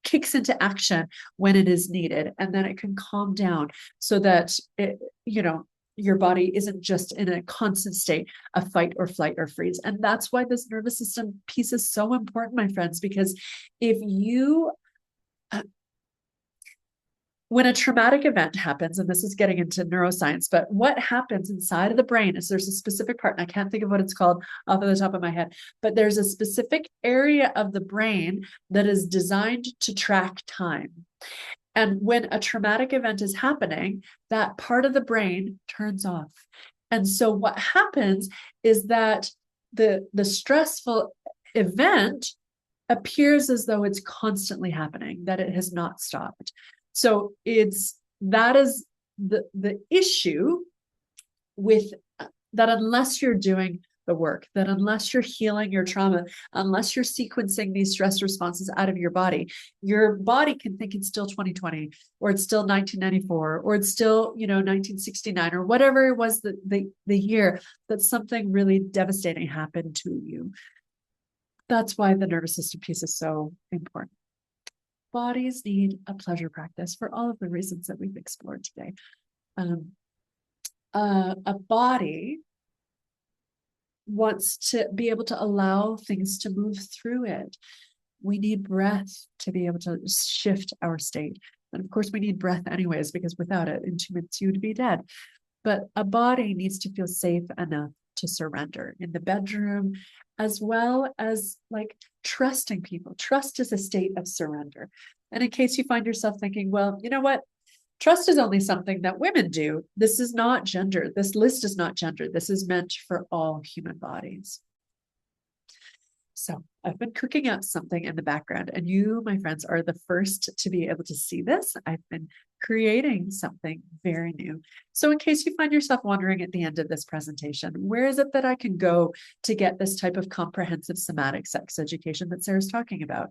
kicks into action when it is needed, and then it can calm down so that it, you know, your body isn't just in a constant state of fight or flight or freeze. And that's why this nervous system piece is so important, my friends, because if you when a traumatic event happens, and this is getting into neuroscience, but what happens inside of the brain is there's a specific part, and I can't think of what it's called off of the top of my head, but there's a specific area of the brain that is designed to track time. And when a traumatic event is happening, that part of the brain turns off. And so what happens is that the stressful event appears as though it's constantly happening, that it has not stopped. So that is the issue with that, unless you're doing the work, that unless you're healing your trauma, unless you're sequencing these stress responses out of your body can think it's still 2020, or it's still 1994, or it's still 1969, or whatever it was the year that something really devastating happened to you. That's why the nervous system piece is so important. Bodies need a pleasure practice for all of the reasons that we've explored today. A body wants to be able to allow things to move through it. We need breath to be able to shift our state. And of course, we need breath anyways, because without it, in 2 minutes, you would be dead. But a body needs to feel safe enough to surrender in the bedroom, as well as like trusting people. Trust is a state of surrender. And in case you find yourself thinking, well, you know what? Trust is only something that women do. This is not gender. This list is not gender. This is meant for all human bodies. So I've been cooking up something in the background, and you, my friends, are the first to be able to see this. I've been creating something very new. So in case you find yourself wondering at the end of this presentation, where is it that I can go to get this type of comprehensive somatic sex education that Sarah's talking about?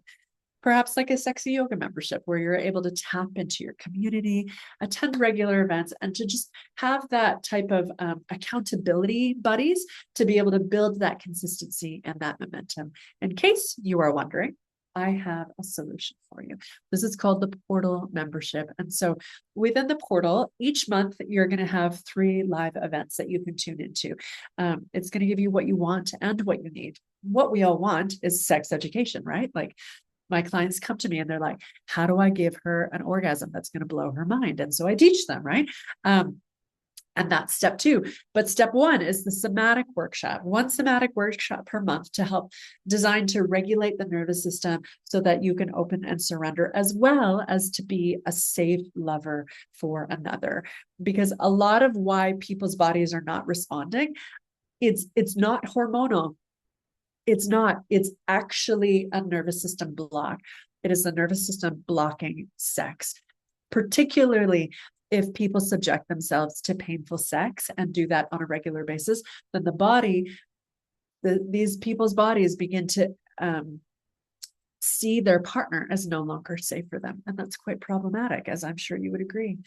Perhaps like a sexy yoga membership where you're able to tap into your community, attend regular events, and to just have that type of accountability buddies to be able to build that consistency and that momentum. In case you are wondering, I have a solution for you. This is called the Portal membership. And so within the Portal, each month, you're going to have 3 live events that you can tune into. It's going to give you what you want and what you need. What we all want is sex education, right? Like, my clients come to me and they're like, how do I give her an orgasm that's going to blow her mind? And so I teach them, right? And that's step 2. But step 1 is the somatic workshop, 1 somatic workshop per month to help designed to regulate the nervous system so that you can open and surrender, as well as to be a safe lover for another. Because a lot of why people's bodies are not responding, it's not hormonal. It's not. It's actually a nervous system block. It is the nervous system blocking sex, particularly if people subject themselves to painful sex and do that on a regular basis. Then the body, these people's bodies begin to see their partner as no longer safe for them. And that's quite problematic, as I'm sure you would agree.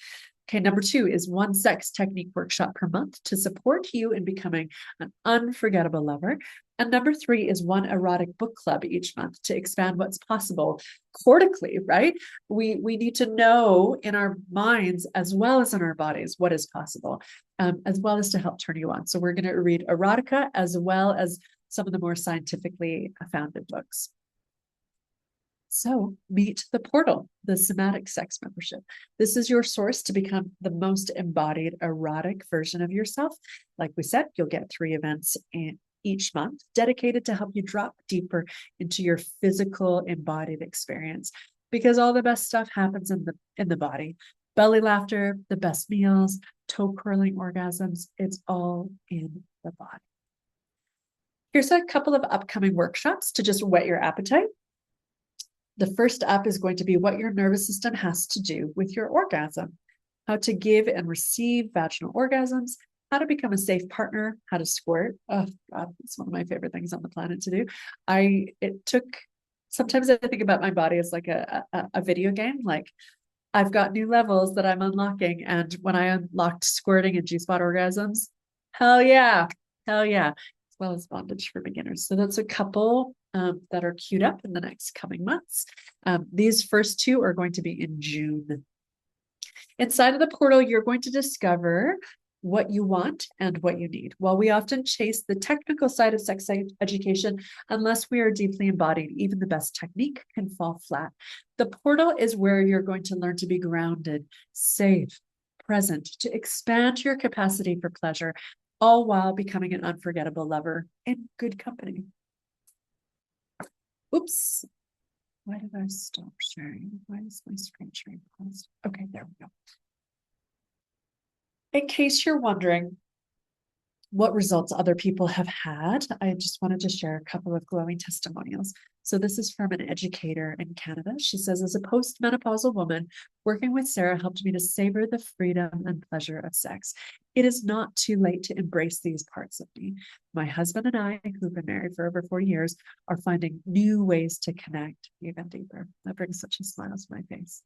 Okay, number 2 is 1 sex technique workshop per month to support you in becoming an unforgettable lover. And number 3 is 1 erotic book club each month to expand what's possible cortically, right? We need to know in our minds as well as in our bodies what is possible, as well as to help turn you on. So we're going to read erotica as well as some of the more scientifically founded books. So meet the Portal, the somatic sex membership. This is your source to become the most embodied erotic version of yourself. Like we said, you'll get 3 events each month dedicated to help you drop deeper into your physical embodied experience, because all the best stuff happens in the body. Belly laughter, the best meals, toe curling orgasms, it's all in the body. Here's a couple of upcoming workshops to just whet your appetite. The first up is going to be what your nervous system has to do with your orgasm, how to give and receive vaginal orgasms, how to become a safe partner, how to squirt. Oh God, it's one of my favorite things on the planet to do. Sometimes I think about my body as like a video game. Like, I've got new levels that I'm unlocking. And when I unlocked squirting and G-spot orgasms, hell yeah, as well as bondage for beginners. So that's a couple that are queued up in the next coming months. These first 2 are going to be in June. Inside of the Portal, you're going to discover what you want and what you need. While we often chase the technical side of sex education, unless we are deeply embodied, even the best technique can fall flat. The portal is where you're going to learn to be grounded, safe, present, to expand your capacity for pleasure, all while becoming an unforgettable lover in good company. Oops. Why did I stop sharing? Why is my screen sharing paused? Okay, there we go. In case you're wondering what results other people have had, I just wanted to share a couple of glowing testimonials. So this is from an educator in Canada. She says, as a postmenopausal woman, working with Sarah helped me to savor the freedom and pleasure of sex. It is not too late to embrace these parts of me. My husband and I, who've been married for over 4 years, are finding new ways to connect even deeper. That brings such a smile to my face.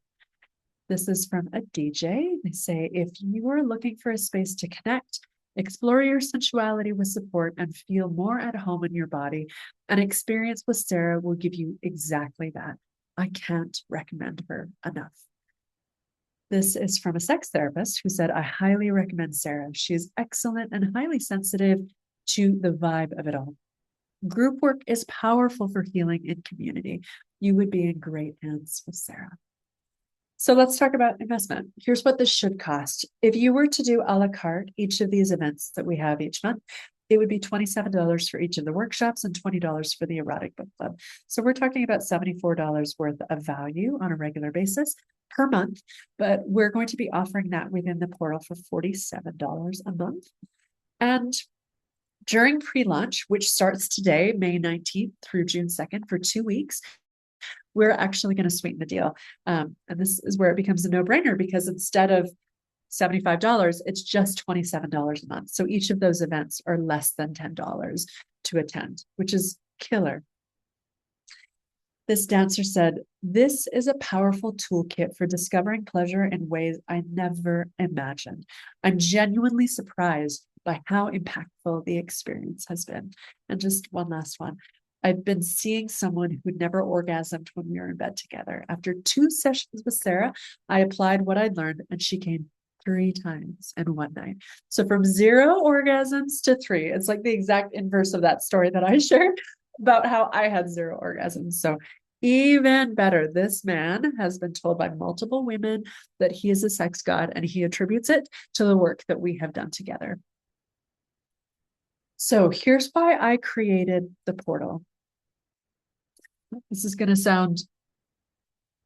This is from a DJ. They say, if you are looking for a space to connect, explore your sensuality with support and feel more at home in your body, an experience with Sarah will give you exactly that. I can't recommend her enough. This is from a sex therapist who said, I highly recommend Sarah. She is excellent and highly sensitive to the vibe of it all. Group work is powerful for healing in community. You would be in great hands with Sarah. So let's talk about investment. Here's what this should cost. If you were to do a la carte each of these events that we have each month, it would be $27 for each of the workshops and $20 for the erotic book club. So we're talking about $74 worth of value on a regular basis per month, but we're going to be offering that within the portal for $47 a month. And during pre-launch, which starts today, May 19th through June 2nd for 2 weeks, we're actually going to sweeten the deal. And this is where it becomes a no-brainer, because instead of $75, it's just $27 a month. So each of those events are less than $10 to attend, which is killer. This dancer said, this is a powerful toolkit for discovering pleasure in ways I never imagined. I'm genuinely surprised by how impactful the experience has been. And just one last one. I've been seeing someone who'd never orgasmed when we were in bed together. After 2 sessions with Sarah, I applied what I'd learned and she came 3 times in one night. So from 0 orgasms to 3, it's like the exact inverse of that story that I shared about how I had 0 orgasms. So even better, this man has been told by multiple women that he is a sex god, and he attributes it to the work that we have done together. So here's why I created the portal. This is going to sound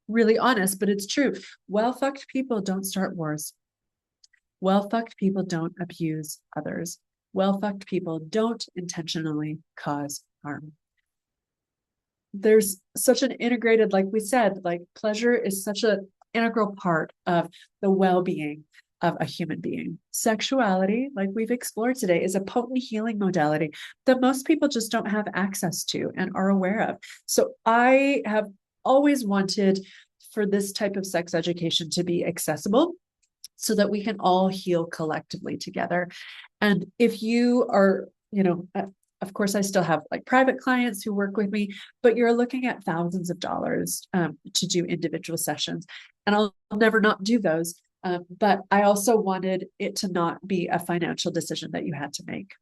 really honest, but it's true. Well-fucked people don't start wars. Well-fucked people don't abuse others. Well-fucked people don't intentionally cause harm. There's such an integrated, like we said, like pleasure is such an integral part of the well-being of a human being. Sexuality, like we've explored today, is a potent healing modality that most people just don't have access to and are aware of. So I have always wanted for this type of sex education to be accessible so that we can all heal collectively together. And if you are, of course, I still have like private clients who work with me, but you're looking at thousands of dollars to do individual sessions. And I'll never not do those. But I also wanted it to not be a financial decision that you had to make.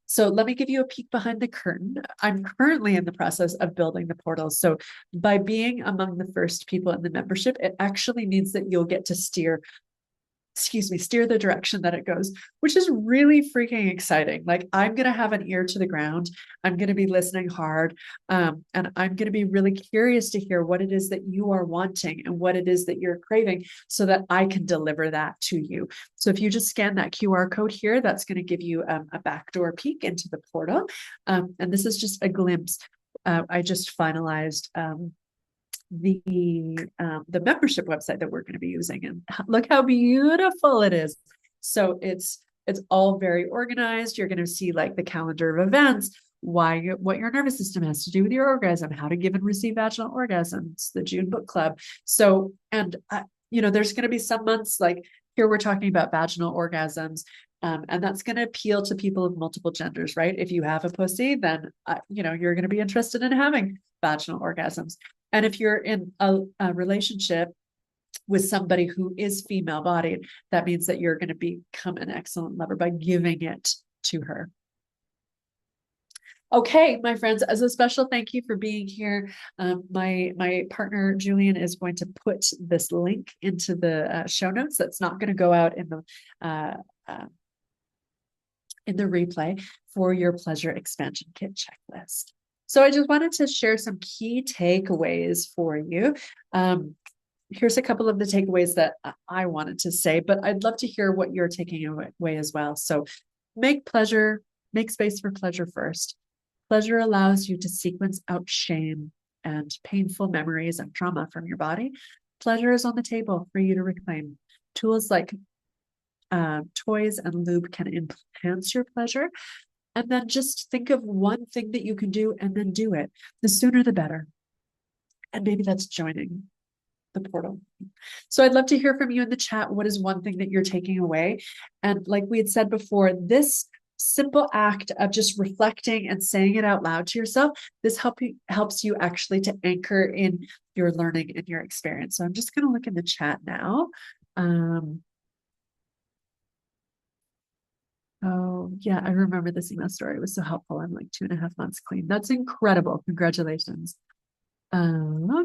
So let me give you a peek behind the curtain. I'm currently in the process of building the portal. So by being among the first people in the membership, it actually means that you'll get to steer the direction that it goes, which is really freaking exciting. Like I'm going to have an ear to the ground. I'm going to be listening hard. And I'm going to be really curious to hear what it is that you are wanting and what it is that you're craving so that I can deliver that to you. So if you just scan that QR code here, that's going to give you a backdoor peek into the portal. And this is just a glimpse. I just finalized the membership website that we're going to be using, and look how beautiful it is. So it's all very organized. You're going to see like the calendar of events, what your nervous system has to do with your orgasm, how to give and receive vaginal orgasms, the June book club. So, and there's going to be some months like here we're talking about vaginal orgasms. And that's going to appeal to people of multiple genders, right? If you have a pussy, then, you're going to be interested in having vaginal orgasms. And if you're in a relationship with somebody who is female bodied, that means that you're going to become an excellent lover by giving it to her. Okay, my friends, as a special thank you for being here, my partner Julian is going to put this link into the show notes. That's not going to go out in the replay for your pleasure expansion kit checklist. So I just wanted to share some key takeaways for you. Here's a couple of the takeaways that I wanted to say, but I'd love to hear what you're taking away as well. So make space for pleasure first. Pleasure allows you to sequence out shame and painful memories and trauma from your body. Pleasure is on the table for you to reclaim. Tools like toys and lube can enhance your pleasure. And then just think of one thing that you can do and then do it. The sooner the better. And maybe that's joining the portal. So I'd love to hear from you in the chat. What is one thing that you're taking away? And like we had said before, this simple act of just reflecting and saying it out loud to yourself, this helps you actually to anchor in your learning and your experience. So I'm just going to look in the chat now. Oh, yeah, I remember this email story. It was so helpful. I'm like 2.5 months clean. That's incredible. Congratulations. Hello,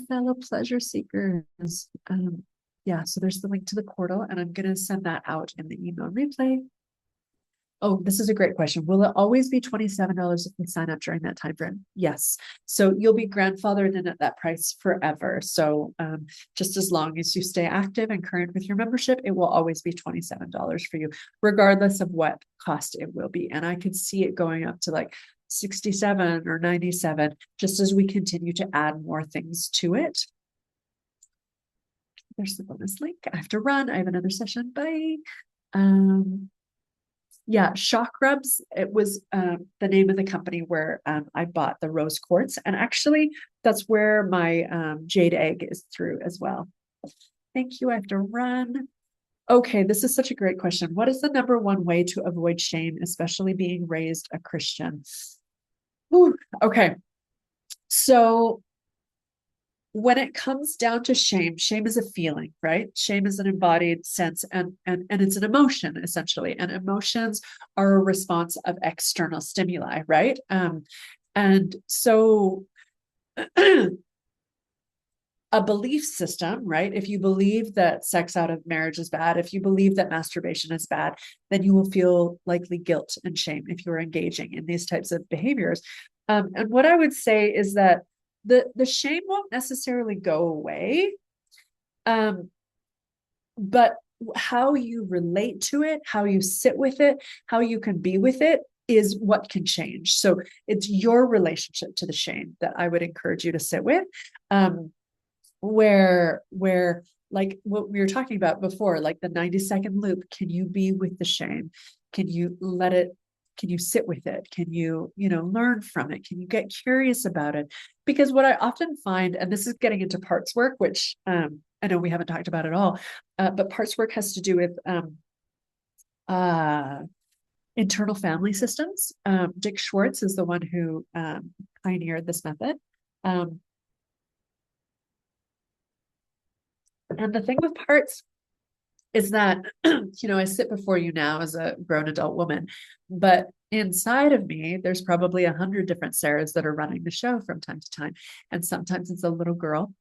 fellow pleasure seekers. Yeah, so there's the link to the portal, and I'm going to send that out in the email replay. Oh, this is a great question. Will it always be $27 if we sign up during that time frame? Yes. So you'll be grandfathered in at that price forever. So just as long as you stay active and current with your membership, it will always be $27 for you, regardless of what cost it will be. And I could see it going up to like 67 or 97, just as we continue to add more things to it. There's the bonus link. I have to run. I have another session. Bye. Yeah, Shock Rubs. It was the name of the company where I bought the rose quartz. And actually, that's where my jade egg is through as well. Thank you. I have to run. Okay, this is such a great question. What is the number one way to avoid shame, especially being raised a Christian? Ooh, okay. So when it comes down to shame, shame is a feeling, right? Shame is an embodied sense and it's an emotion essentially. And emotions are a response of external stimuli, right? And so a belief system, right? If you believe that sex out of marriage is bad, if you believe that masturbation is bad, then you will feel likely guilt and shame if you're engaging in these types of behaviors. And what I would say is that the shame won't necessarily go away, but how you relate to it, how you sit with it, how you can be with it is what can change. So it's your relationship to the shame that I would encourage you to sit with, where like what we were talking about before, like the 90-second loop. Can you be with the shame? Can you let it? Can you sit with it? Can you, learn from it? Can you get curious about it? Because what I often find, and this is getting into parts work, which I know we haven't talked about at all, but parts work has to do with internal family systems. Dick Schwartz is the one who pioneered this method. And the thing with parts is that, I sit before you now as a grown adult woman, but inside of me, there's probably 100 different Sarahs that are running the show from time to time. And sometimes it's a little girl,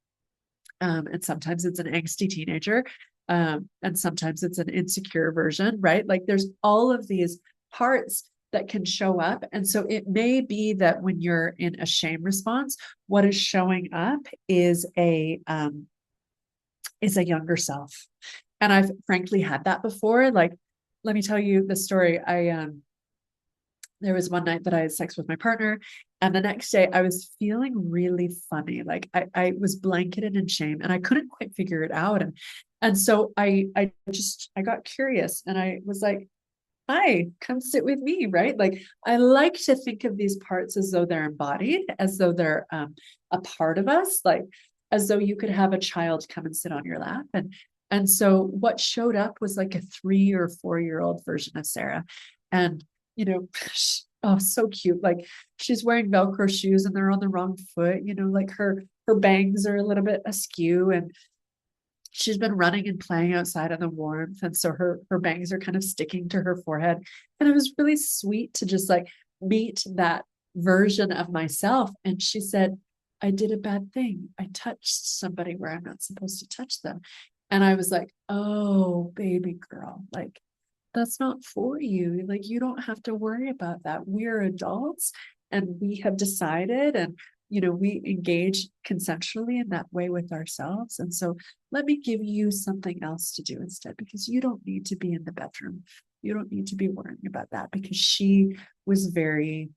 and sometimes it's an angsty teenager, and sometimes it's an insecure version, right? Like there's all of these parts that can show up. And so it may be that when you're in a shame response, what is showing up is a younger self. And I've frankly had that before. Like, let me tell you the story. There was one night that I had sex with my partner, and the next day I was feeling really funny. Like I was blanketed in shame and I couldn't quite figure it out. And so I got curious and I was like, hi, come sit with me, right? Like I like to think of these parts as though they're embodied, as though they're a part of us, like as though you could have a child come and sit on your lap. And so what showed up was like a 3 or 4-year-old version of Sarah. And, Oh, so cute. Like she's wearing Velcro shoes and they're on the wrong foot, like her bangs are a little bit askew, and she's been running and playing outside in the warmth. And so her bangs are kind of sticking to her forehead. And it was really sweet to just like meet that version of myself. And she said, I did a bad thing. I touched somebody where I'm not supposed to touch them. And I was like, oh, baby girl, like that's not for you. Like, you don't have to worry about that. We're adults and we have decided, and, we engage consensually in that way with ourselves. And so let me give you something else to do instead, because you don't need to be in the bedroom. You don't need to be worrying about that, because she was very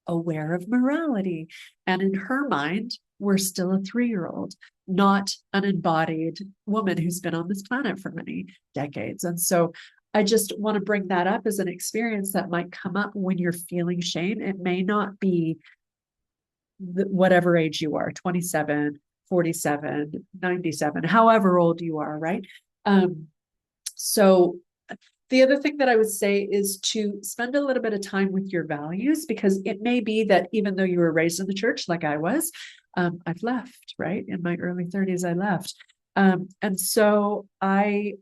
aware of morality. And in her mind, we're still a 3-year-old, not an embodied woman who's been on this planet for many decades. And so I just want to bring that up as an experience that might come up when you're feeling shame. It may not be whatever age you are, 27, 47, 97, however old you are, right? So the other thing that I would say is to spend a little bit of time with your values, because it may be that even though you were raised in the church like I was, I've left, right? In my early 30s, I left. And so I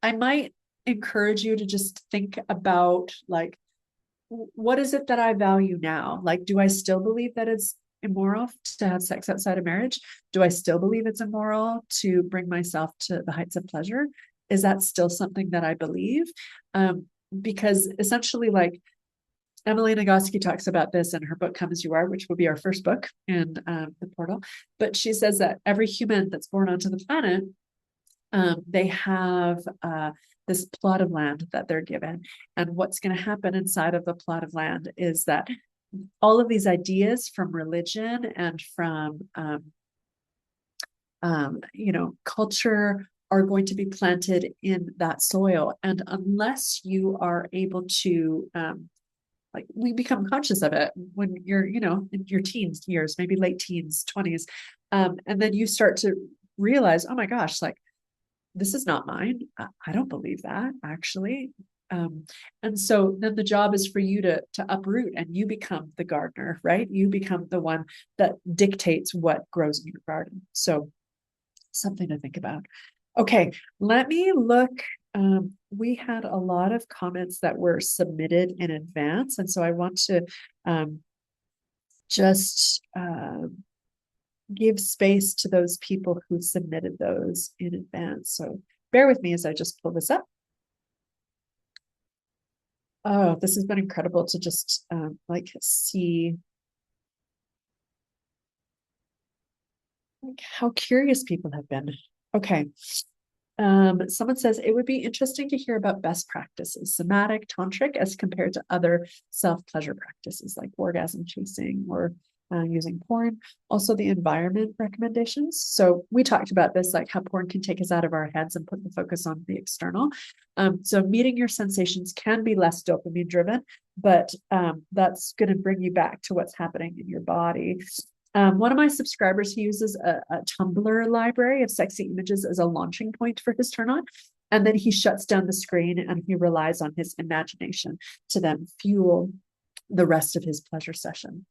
might encourage you to just think about, like, what is it that I value now? Like, do I still believe that it's immoral to have sex outside of marriage? Do I still believe it's immoral to bring myself to the heights of pleasure? Is that still something that I believe? Because essentially, like, Emily Nagoski talks about this in her book, Come As You Are, which will be our first book in the portal. But she says that every human that's born onto the planet, they have this plot of land that they're given. And what's going to happen inside of the plot of land is that all of these ideas from religion and from, culture are going to be planted in that soil. And unless you are able to, like, we become conscious of it when you're, in your teens years, maybe late teens, 20s. And then you start to realize, oh my gosh, like, this is not mine. I don't believe that, actually. And so then the job is for you to uproot, and you become the gardener, right? You become the one that dictates what grows in your garden. So something to think about. Okay, let me look. We had a lot of comments that were submitted in advance. And so I want to just give space to those people who submitted those in advance. So bear with me as I just pull this up. Oh, this has been incredible to just like see like how curious people have been. Okay. Someone says it would be interesting to hear about best practices, somatic, tantric, as compared to other self-pleasure practices like orgasm chasing or using porn. Also, the environment recommendations. So we talked about this, like how porn can take us out of our heads and put the focus on the external. So meeting your sensations can be less dopamine driven, but that's going to bring you back to what's happening in your body. One of my subscribers, he uses a Tumblr library of sexy images as a launching point for his turn on. And then he shuts down the screen and he relies on his imagination to then fuel the rest of his pleasure session.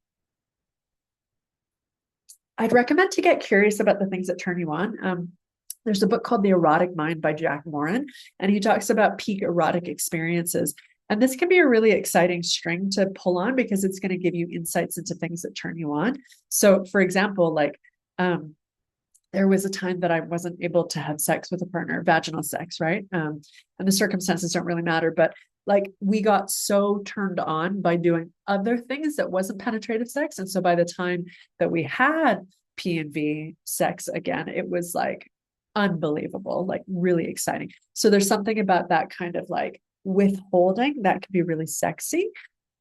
I'd recommend to get curious about the things that turn you on. There's a book called The Erotic Mind by Jack Morin, and he talks about peak erotic experiences. And this can be a really exciting string to pull on because it's going to give you insights into things that turn you on. So, for example, like there was a time that I wasn't able to have sex with a partner, vaginal sex, right? And the circumstances don't really matter, but like we got so turned on by doing other things that wasn't penetrative sex. And so by the time that we had P&V sex again, it was like unbelievable, like really exciting. So there's something about that kind of like withholding that can be really sexy.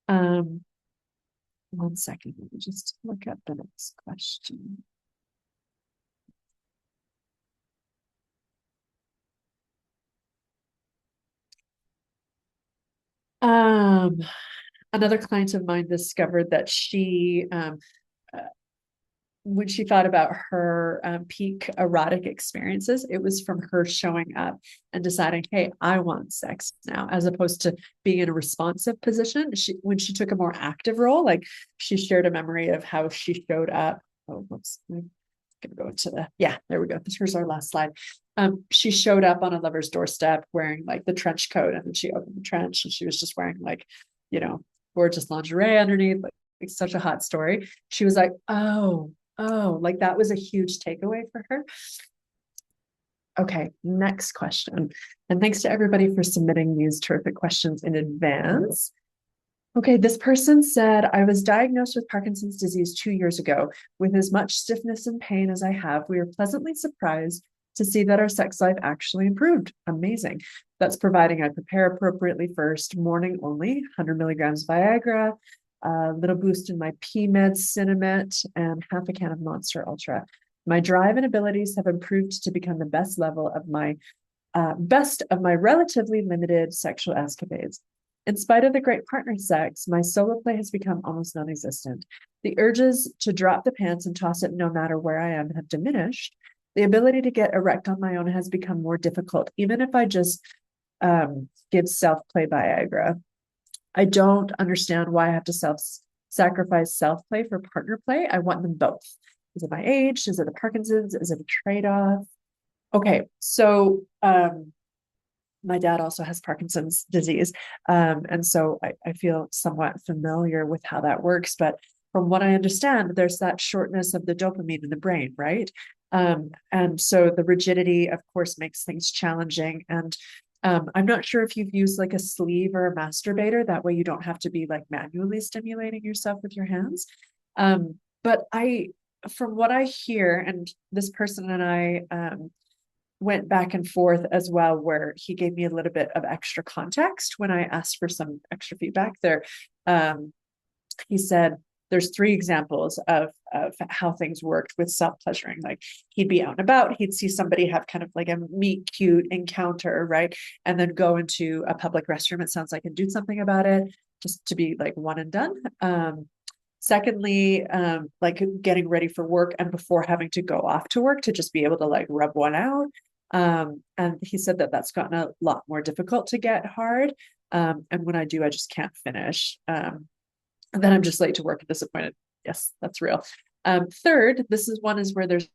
1 second, let me just look at the next question. Another client of mine discovered that she when she thought about her peak erotic experiences, it was from her showing up and deciding, hey, I want sex now, as opposed to being in a responsive position. When she took a more active role, like she shared a memory of how she showed up. Oh, whoops. I'm gonna go into yeah, there we go. Here's our last slide. She showed up on a lover's doorstep wearing like the trench coat, and then she opened the trench and she was just wearing like, gorgeous lingerie underneath, like such a hot story. She was like, oh, like that was a huge takeaway for her. Okay, next question. And thanks to everybody for submitting these terrific questions in advance. Okay, this person said, I was diagnosed with Parkinson's disease 2 years ago. With as much stiffness and pain as I have, we were pleasantly surprised to see that our sex life actually improved. Amazing. That's providing I prepare appropriately first, morning only, 100 milligrams Viagra, a little boost in my P-Meds, Cinemet, and half a can of Monster Ultra. My drive and abilities have improved to become the best of my relatively limited sexual escapades. In spite of the great partner sex, my solo play has become almost non-existent. The urges to drop the pants and toss it no matter where I am have diminished. The ability to get erect on my own has become more difficult, even if I just give self-play Viagra. I don't understand why I have to sacrifice self-play for partner play. I want them both. Is it my age? Is it the Parkinson's? Is it a trade-off? Okay, so my dad also has Parkinson's disease. And so I feel somewhat familiar with how that works. But from what I understand, there's that shortness of the dopamine in the brain, right? And so the rigidity, of course, makes things challenging. And I'm not sure if you've used like a sleeve or a masturbator. That way you don't have to be like manually stimulating yourself with your hands. But from what I hear, and this person and I went back and forth as well, where he gave me a little bit of extra context when I asked for some extra feedback there. He said, there's 3 examples of how things worked with self-pleasuring. Like he'd be out and about, he'd see somebody have kind of like a meet cute encounter, right? And then go into a public restroom, it sounds like, and do something about it, just to be like one and done. Secondly, like getting ready for work and before having to go off to work to just be able to like rub one out. And he said that that's gotten a lot more difficult to get hard. And when I do, I just can't finish. And then I'm just late to work and disappointed. Yes, that's real. Third, this is where there's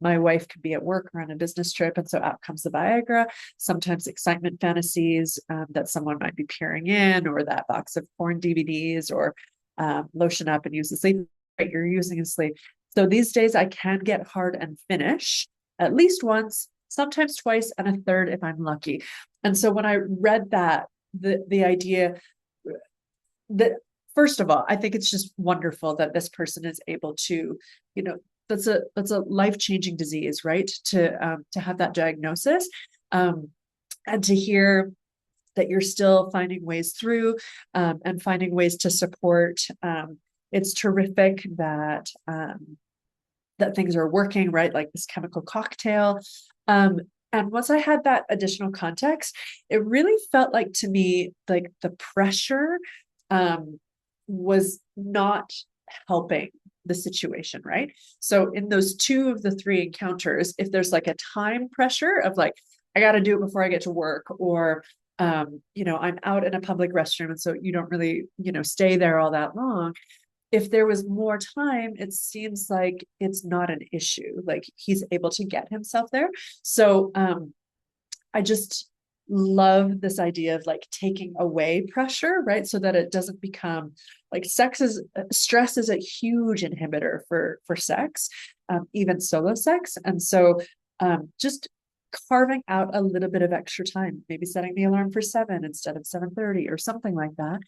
my wife could be at work or on a business trip, and so out comes the Viagra. Sometimes excitement fantasies that someone might be peering in, or that box of porn DVDs, or lotion up and use the sleep right you're using in sleep. So these days I can get hard and finish at least once, sometimes twice, and a third if I'm lucky. And so when I read that, the idea that, first of all, I think it's just wonderful that this person is able to, that's a life-changing disease, right? To have that diagnosis, and to hear that you're still finding ways through, and finding ways to support. It's terrific that that things are working, right? Like this chemical cocktail. And once I had that additional context, it really felt like to me, like the pressure was not helping the situation, right? So in those 2 of the 3 encounters, if there's like a time pressure of like, I got to do it before I get to work, or, I'm out in a public restroom, and so you don't really, stay there all that long. If there was more time, it seems like it's not an issue. Like he's able to get himself there. So I just love this idea of like taking away pressure, right? So that it doesn't become like stress is a huge inhibitor for sex, even solo sex. And so just carving out a little bit of extra time, maybe setting the alarm for 7 instead of 7:30 or something like that.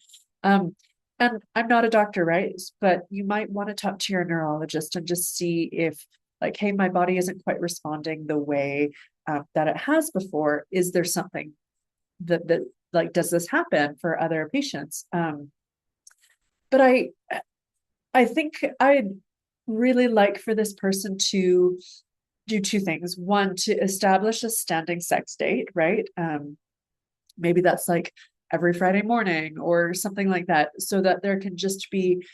And I'm not a doctor, right? But you might want to talk to your neurologist and just see if like, hey, my body isn't quite responding the way that it has before. Is there something that like, does this happen for other patients? But I think I'd really like for this person to do 2 things. One, to establish a standing sex date, right? Maybe that's like every Friday morning or something like that, so that there can just be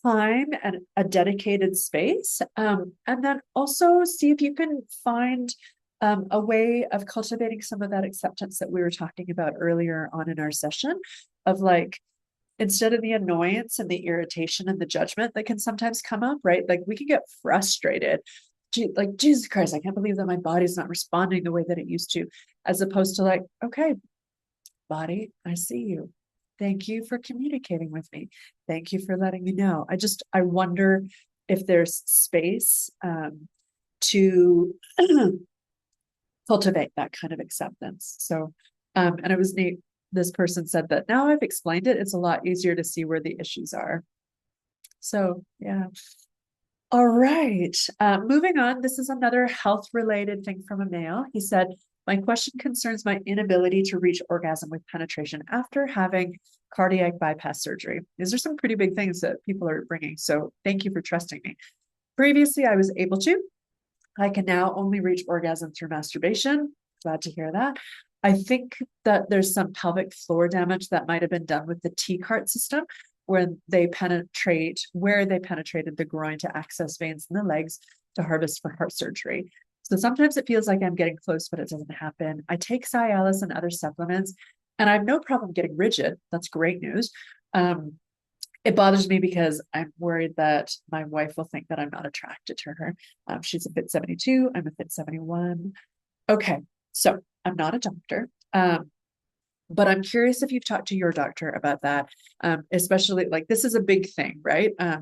time and a dedicated space. And then also see if you can find a way of cultivating some of that acceptance that we were talking about earlier on in our session, of like, instead of the annoyance and the irritation and the judgment that can sometimes come up, right? Like we can get frustrated. Like, Jesus Christ, I can't believe that my body's not responding the way that it used to, as opposed to like, okay, body, I see you. Thank you for communicating with me. Thank you for letting me know. I wonder if there's space to cultivate that kind of acceptance. So, and it was neat. This person said that now I've explained it, it's a lot easier to see where the issues are. So, yeah. All right. Moving on. This is another health related thing from a male. He said, my question concerns my inability to reach orgasm with penetration after having cardiac bypass surgery. These are some pretty big things that people are bringing. So thank you for trusting me. Previously, I was able to. I can now only reach orgasm through masturbation. Glad to hear that. I think that there's some pelvic floor damage that might have been done with the T-cart system, where they penetrated the groin to access veins in the legs to harvest for heart surgery. So sometimes it feels like I'm getting close, but it doesn't happen. I take Cialis and other supplements, and I have no problem getting rigid. That's great news. It bothers me because I'm worried that my wife will think that I'm not attracted to her. She's a fit 72. I'm a fit 71. Okay, so I'm not a doctor. But I'm curious if you've talked to your doctor about that, especially like this is a big thing, right? A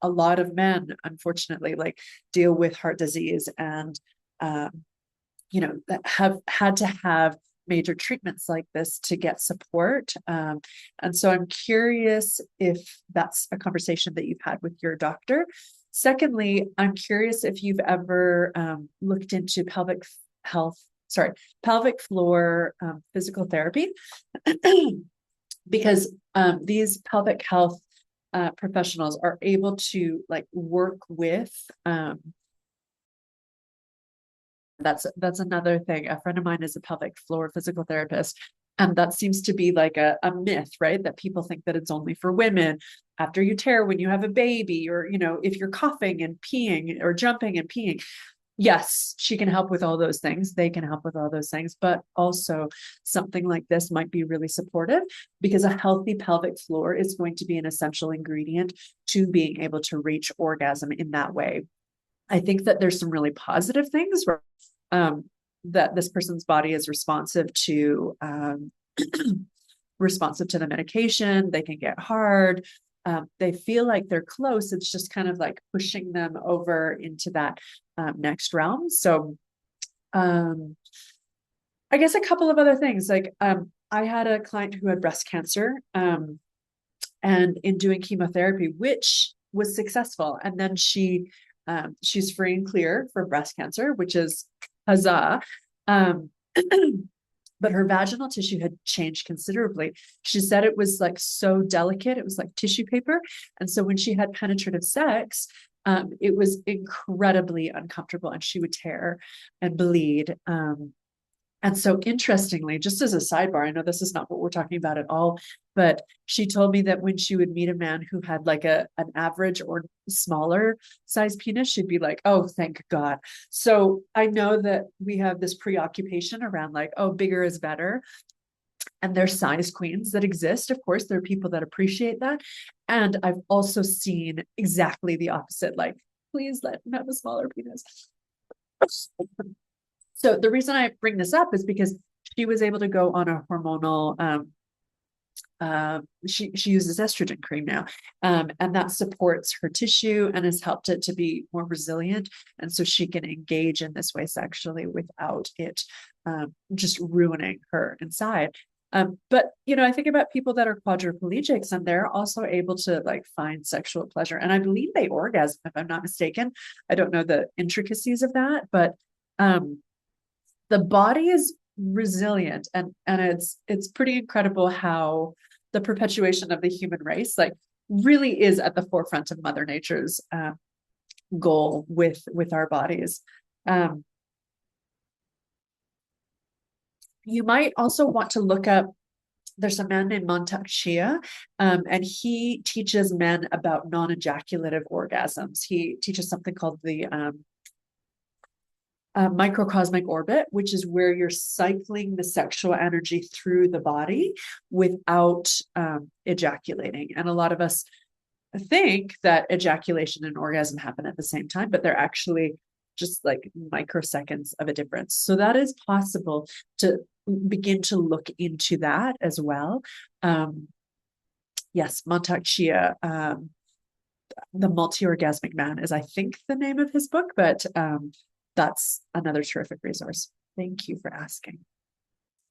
lot of men, unfortunately, like deal with heart disease and, that have had to have major treatments like this to get support. And so I'm curious if that's a conversation that you've had with your doctor. Secondly, I'm curious if you've ever looked into pelvic floor physical therapy, because these pelvic health professionals are able to like work with that's another thing. A friend of mine is a pelvic floor physical therapist, and that seems to be like a myth, right? That people think that it's only for women after you tear, when you have a baby, or if you're coughing and peeing or jumping and peeing. Yes, she can help with all those things. They can help with all those things, but also something like this might be really supportive, because a healthy pelvic floor is going to be an essential ingredient to being able to reach orgasm in that way. I think that there's some really positive things, that this person's body is responsive to the medication. They can get hard. They feel like they're close. It's just kind of like pushing them over into that next realm. So I guess a couple of other things, like I had a client who had breast cancer, and in doing chemotherapy, which was successful, and then she's free and clear for breast cancer, which is huzzah. But her vaginal tissue had changed considerably. She said it was like so delicate. It was like tissue paper. And so when she had penetrative sex, it was incredibly uncomfortable, and she would tear and bleed. And so interestingly, just as a sidebar, I know this is not what we're talking about at all, but she told me that when she would meet a man who had like an average or smaller size penis, she'd be like, oh, thank God. So I know that we have this preoccupation around like, oh, bigger is better. And there's size queens that exist. Of course, there are people that appreciate that. And I've also seen exactly the opposite, like, please let him have a smaller penis. So the reason I bring this up is because she was able to go on a hormonal, she uses estrogen cream now, and that supports her tissue and has helped it to be more resilient. And so she can engage in this way sexually without it just ruining her inside. But I think about people that are quadriplegics, and they're also able to like find sexual pleasure. And I believe they orgasm, if I'm not mistaken. I don't know the intricacies of that, but the body is resilient, and it's pretty incredible how the perpetuation of the human race like really is at the forefront of Mother Nature's goal with our bodies. You might also want to look up there's a man named Montauk Chia, and he teaches men about non-ejaculative orgasms. He teaches something called the microcosmic orbit, which is where you're cycling the sexual energy through the body without ejaculating. And a lot of us think that ejaculation and orgasm happen at the same time, but they're actually just like microseconds of a difference. So that is possible to begin to look into that as well. Yes, Montauk Chia, The Multi-Orgasmic Man is, I think, the name of his book, but that's another terrific resource. Thank you for asking.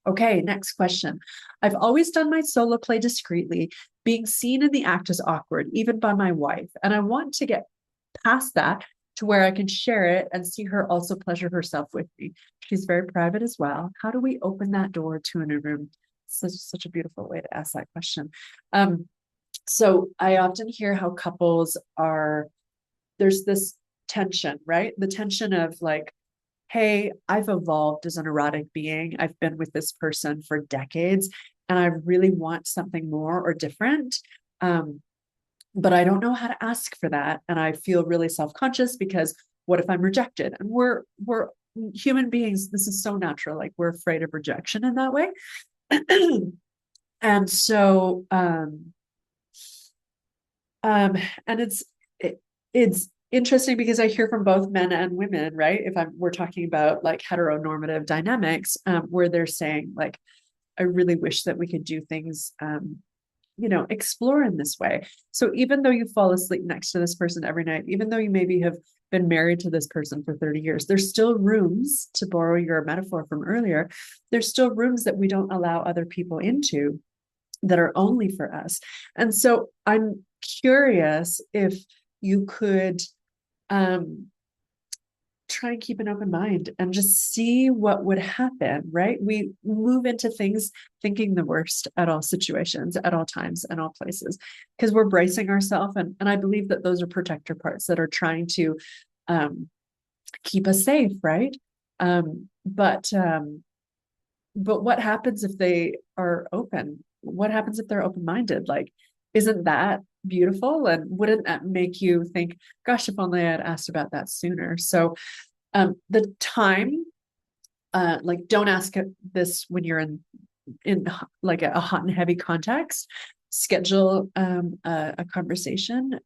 Okay, next question. I've always done my solo play discreetly. Being seen in the act is awkward, even by my wife. And I want to get past that to where I can share it and see her also pleasure herself with me. She's very private as well. How do we open that door to an room? Such a beautiful way to ask that question. So I often hear how couples there's this tension, right? The tension of like, hey, I've evolved as an erotic being. I've been with this person for decades, and I really want something more or different. But I don't know how to ask for that. And I feel really self-conscious because what if I'm rejected? And we're human beings. This is so natural. Like we're afraid of rejection in that way. And so, and it's interesting because I hear from both men and women, right? If we're talking about like heteronormative dynamics, where they're saying like, I really wish that we could do things, explore in this way. So even though you fall asleep next to this person every night, even though you maybe have been married to this person for 30 years, there's still rooms, to borrow your metaphor from earlier, there's still rooms that we don't allow other people into that are only for us. And so I'm curious if you could try and keep an open mind and just see what would happen, right? We move into things thinking the worst at all situations, at all times, and all places, because we're bracing ourselves. And I believe that those are protector parts that are trying to keep us safe, right? But what happens if they are open? What happens if they're open-minded? Like, isn't that beautiful? And wouldn't that make you think, gosh, if only I had asked about that sooner? So the time, like don't ask this when you're in like a hot and heavy context. Schedule a conversation.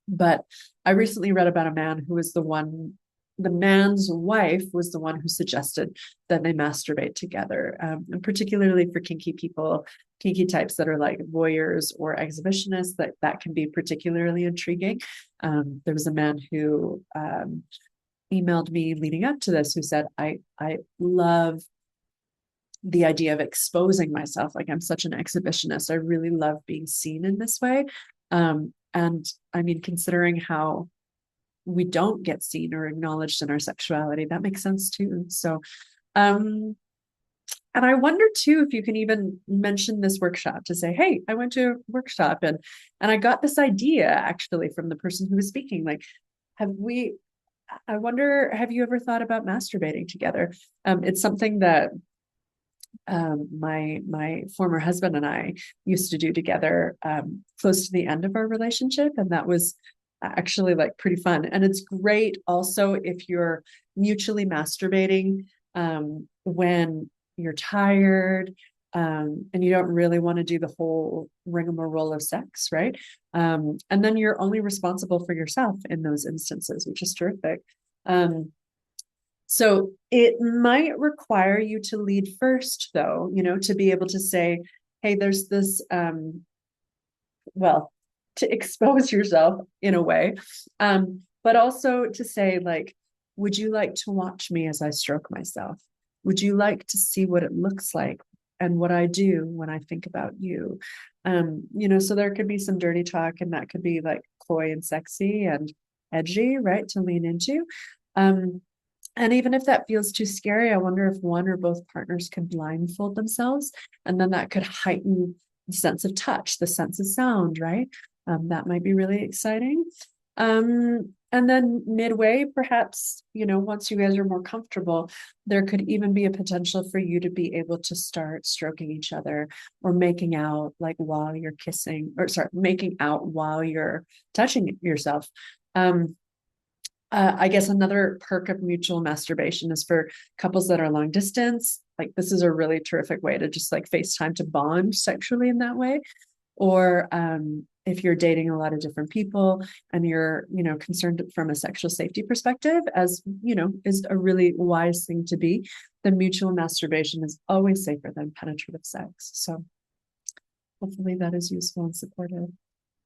But I recently read about a man who was the man's wife was the one who suggested that they masturbate together, and particularly for kinky people, kinky types that are like voyeurs or exhibitionists, that can be particularly intriguing. There was a man who emailed me leading up to this who said, I love the idea of exposing myself. Like I'm such an exhibitionist. I really love being seen in this way. And I mean, considering how we don't get seen or acknowledged in our sexuality, that makes sense too. So, and I wonder too, if you can even mention this workshop to say, hey, I went to a workshop and I got this idea actually from the person who was speaking. Like, I wonder, have you ever thought about masturbating together? It's something that my former husband and I used to do together close to the end of our relationship. And that was actually like pretty fun. And it's great also if you're mutually masturbating when you're tired and you don't really want to do the whole rigmarole of sex, right? And then you're only responsible for yourself in those instances, which is terrific. So it might require you to lead first, though, to be able to say, hey, there's this, to expose yourself in a way, but also to say, like, would you like to watch me as I stroke myself? Would you like to see what it looks like and what I do when I think about you? So there could be some dirty talk, and that could be like coy and sexy and edgy, right, to lean into. And even if that feels too scary, I wonder if one or both partners can blindfold themselves, and then that could heighten the sense of touch, the sense of sound, right? That might be really exciting. And And then midway, perhaps, once you guys are more comfortable, there could even be a potential for you to be able to start stroking each other or making out like while you're kissing, or sorry, making out while you're touching yourself. I guess another perk of mutual masturbation is for couples that are long distance. Like, this is a really terrific way to just like FaceTime to bond sexually in that way. Or if you're dating a lot of different people and you're, concerned from a sexual safety perspective, as is a really wise thing to be, then mutual masturbation is always safer than penetrative sex. So hopefully that is useful and supportive.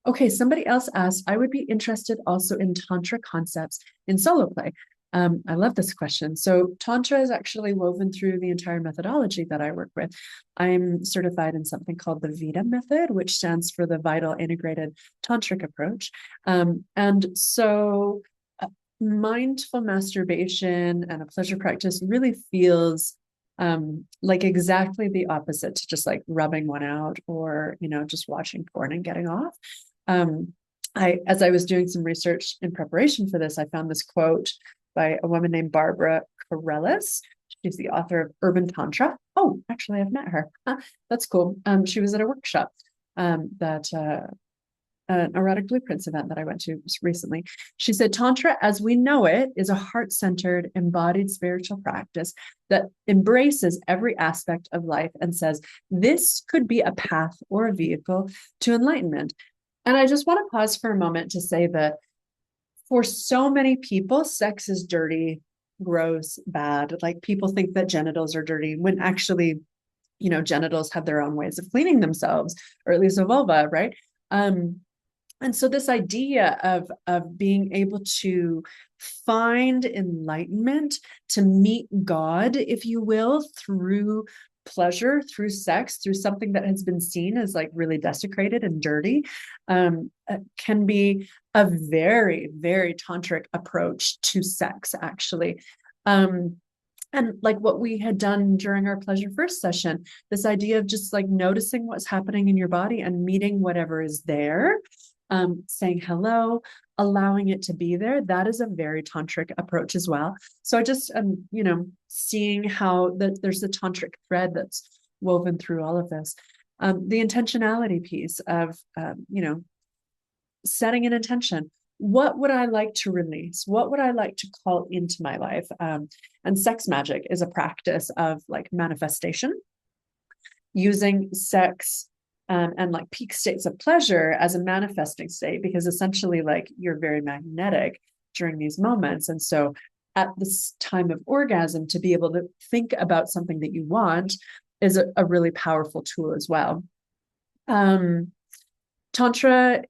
Okay, somebody else asked, I would be interested also in Tantra concepts in solo play. I love this question. So Tantra is actually woven through the entire methodology that I work with. I'm certified in something called the VITA method, which stands for the Vital Integrated Tantric Approach. And so mindful masturbation and a pleasure practice really feels like exactly the opposite to just like rubbing one out or, just watching porn and getting off. As I was doing some research in preparation for this, I found this quote by a woman named Barbara Carellis. She's the author of Urban Tantra. Oh, actually, I've met her. That's cool. She was at a workshop that an erotic blueprints event that I went to recently. She said, Tantra, as we know it, is a heart-centered, embodied spiritual practice that embraces every aspect of life and says, this could be a path or a vehicle to enlightenment. And I just want to pause for a moment to say that for so many people, sex is dirty, gross, bad. Like, people think that genitals are dirty when actually, genitals have their own ways of cleaning themselves, or at least a vulva, right? And so this idea of being able to find enlightenment, to meet God, if you will, through pleasure, through sex, through something that has been seen as like really desecrated and dirty, can be a very, very tantric approach to sex, actually. And like what we had done during our pleasure first session, this idea of just like noticing what's happening in your body and meeting whatever is there, saying hello, allowing it to be there, that is a very tantric approach as well. So I just seeing how there's a tantric thread that's woven through all of this. The intentionality piece of setting an intention. What would I like to release? What would I like to call into my life? And sex magic is a practice of like manifestation, using sex and like peak states of pleasure as a manifesting state, because essentially like you're very magnetic during these moments. And so at this time of orgasm, to be able to think about something that you want is a really powerful tool as well. Tantra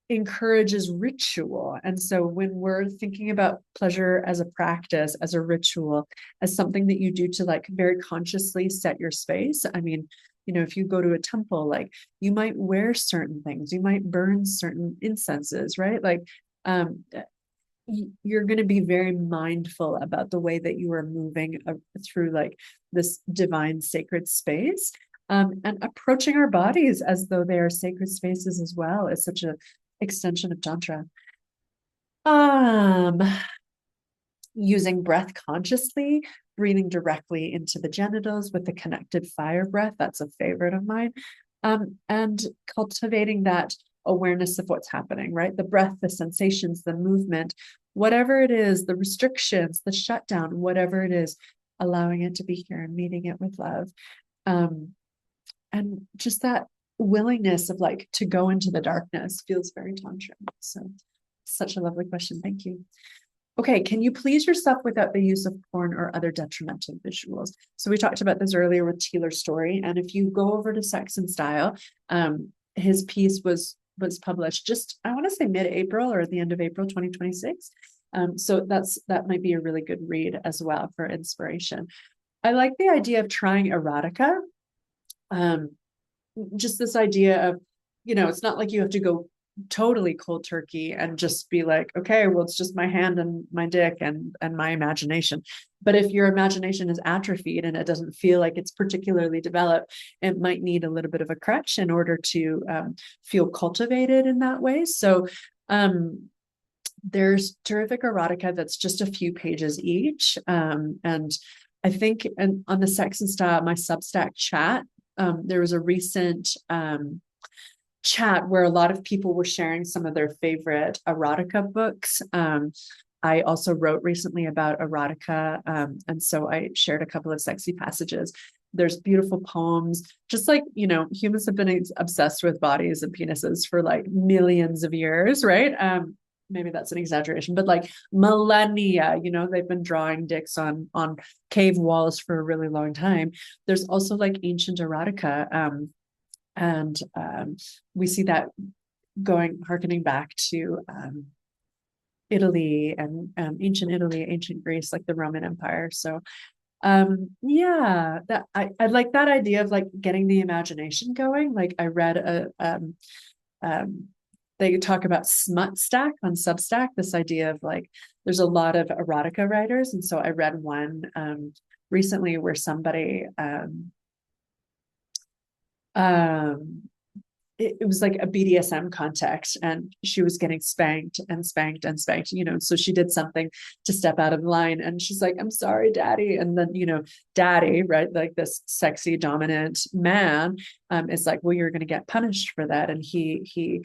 encourages ritual. And so when we're thinking about pleasure as a practice, as a ritual, as something that you do to like very consciously set your space, I mean, if you go to a temple, like you might wear certain things, you might burn certain incenses, right? Like you're going to be very mindful about the way that you are moving through like this divine sacred space. And approaching our bodies as though they are sacred spaces as well is such an extension of Tantra. Using breath consciously, breathing directly into the genitals with the connected fire breath. That's a favorite of mine. And cultivating that awareness of what's happening, right? The breath, the sensations, the movement, whatever it is, the restrictions, the shutdown, whatever it is, allowing it to be here and meeting it with love. And just that willingness of like to go into the darkness feels very tantric. So such a lovely question. Thank you. Okay, can you please yourself without the use of porn or other detrimental visuals? So we talked about this earlier with Taylor's story. And if you go over to Sex and Style, his piece was published just, I want to say mid-April or at the end of April 2026. So that might be a really good read as well for inspiration. I like the idea of trying erotica. Just this idea of, it's not like you have to go totally cold turkey and just be like, okay, well, it's just my hand and my dick and my imagination. But if your imagination is atrophied and it doesn't feel like it's particularly developed, it might need a little bit of a crutch in order to feel cultivated in that way. So there's terrific erotica that's just a few pages each. And I think on the Sex and Style, my Substack chat, there was a recent chat where a lot of people were sharing some of their favorite erotica books. I also wrote recently about erotica, and so I shared a couple of sexy passages. There's beautiful poems, just like, humans have been obsessed with bodies and penises for like millions of years, right? Maybe that's an exaggeration, but like millennia, they've been drawing dicks on cave walls for a really long time. There's also like ancient erotica, and we see that harkening back to Italy and ancient Italy, ancient Greece, like the Roman Empire. So yeah, that I like that idea of like getting the imagination going. Like I read they talk about smut stack on Substack, this idea of like there's a lot of erotica writers, and so I read one recently where somebody it was like a BDSM context, and she was getting spanked and spanked and spanked, so she did something to step out of line, and she's like, I'm sorry, daddy. And then, daddy, right, like this sexy dominant man, is like, well, you're going to get punished for that. And he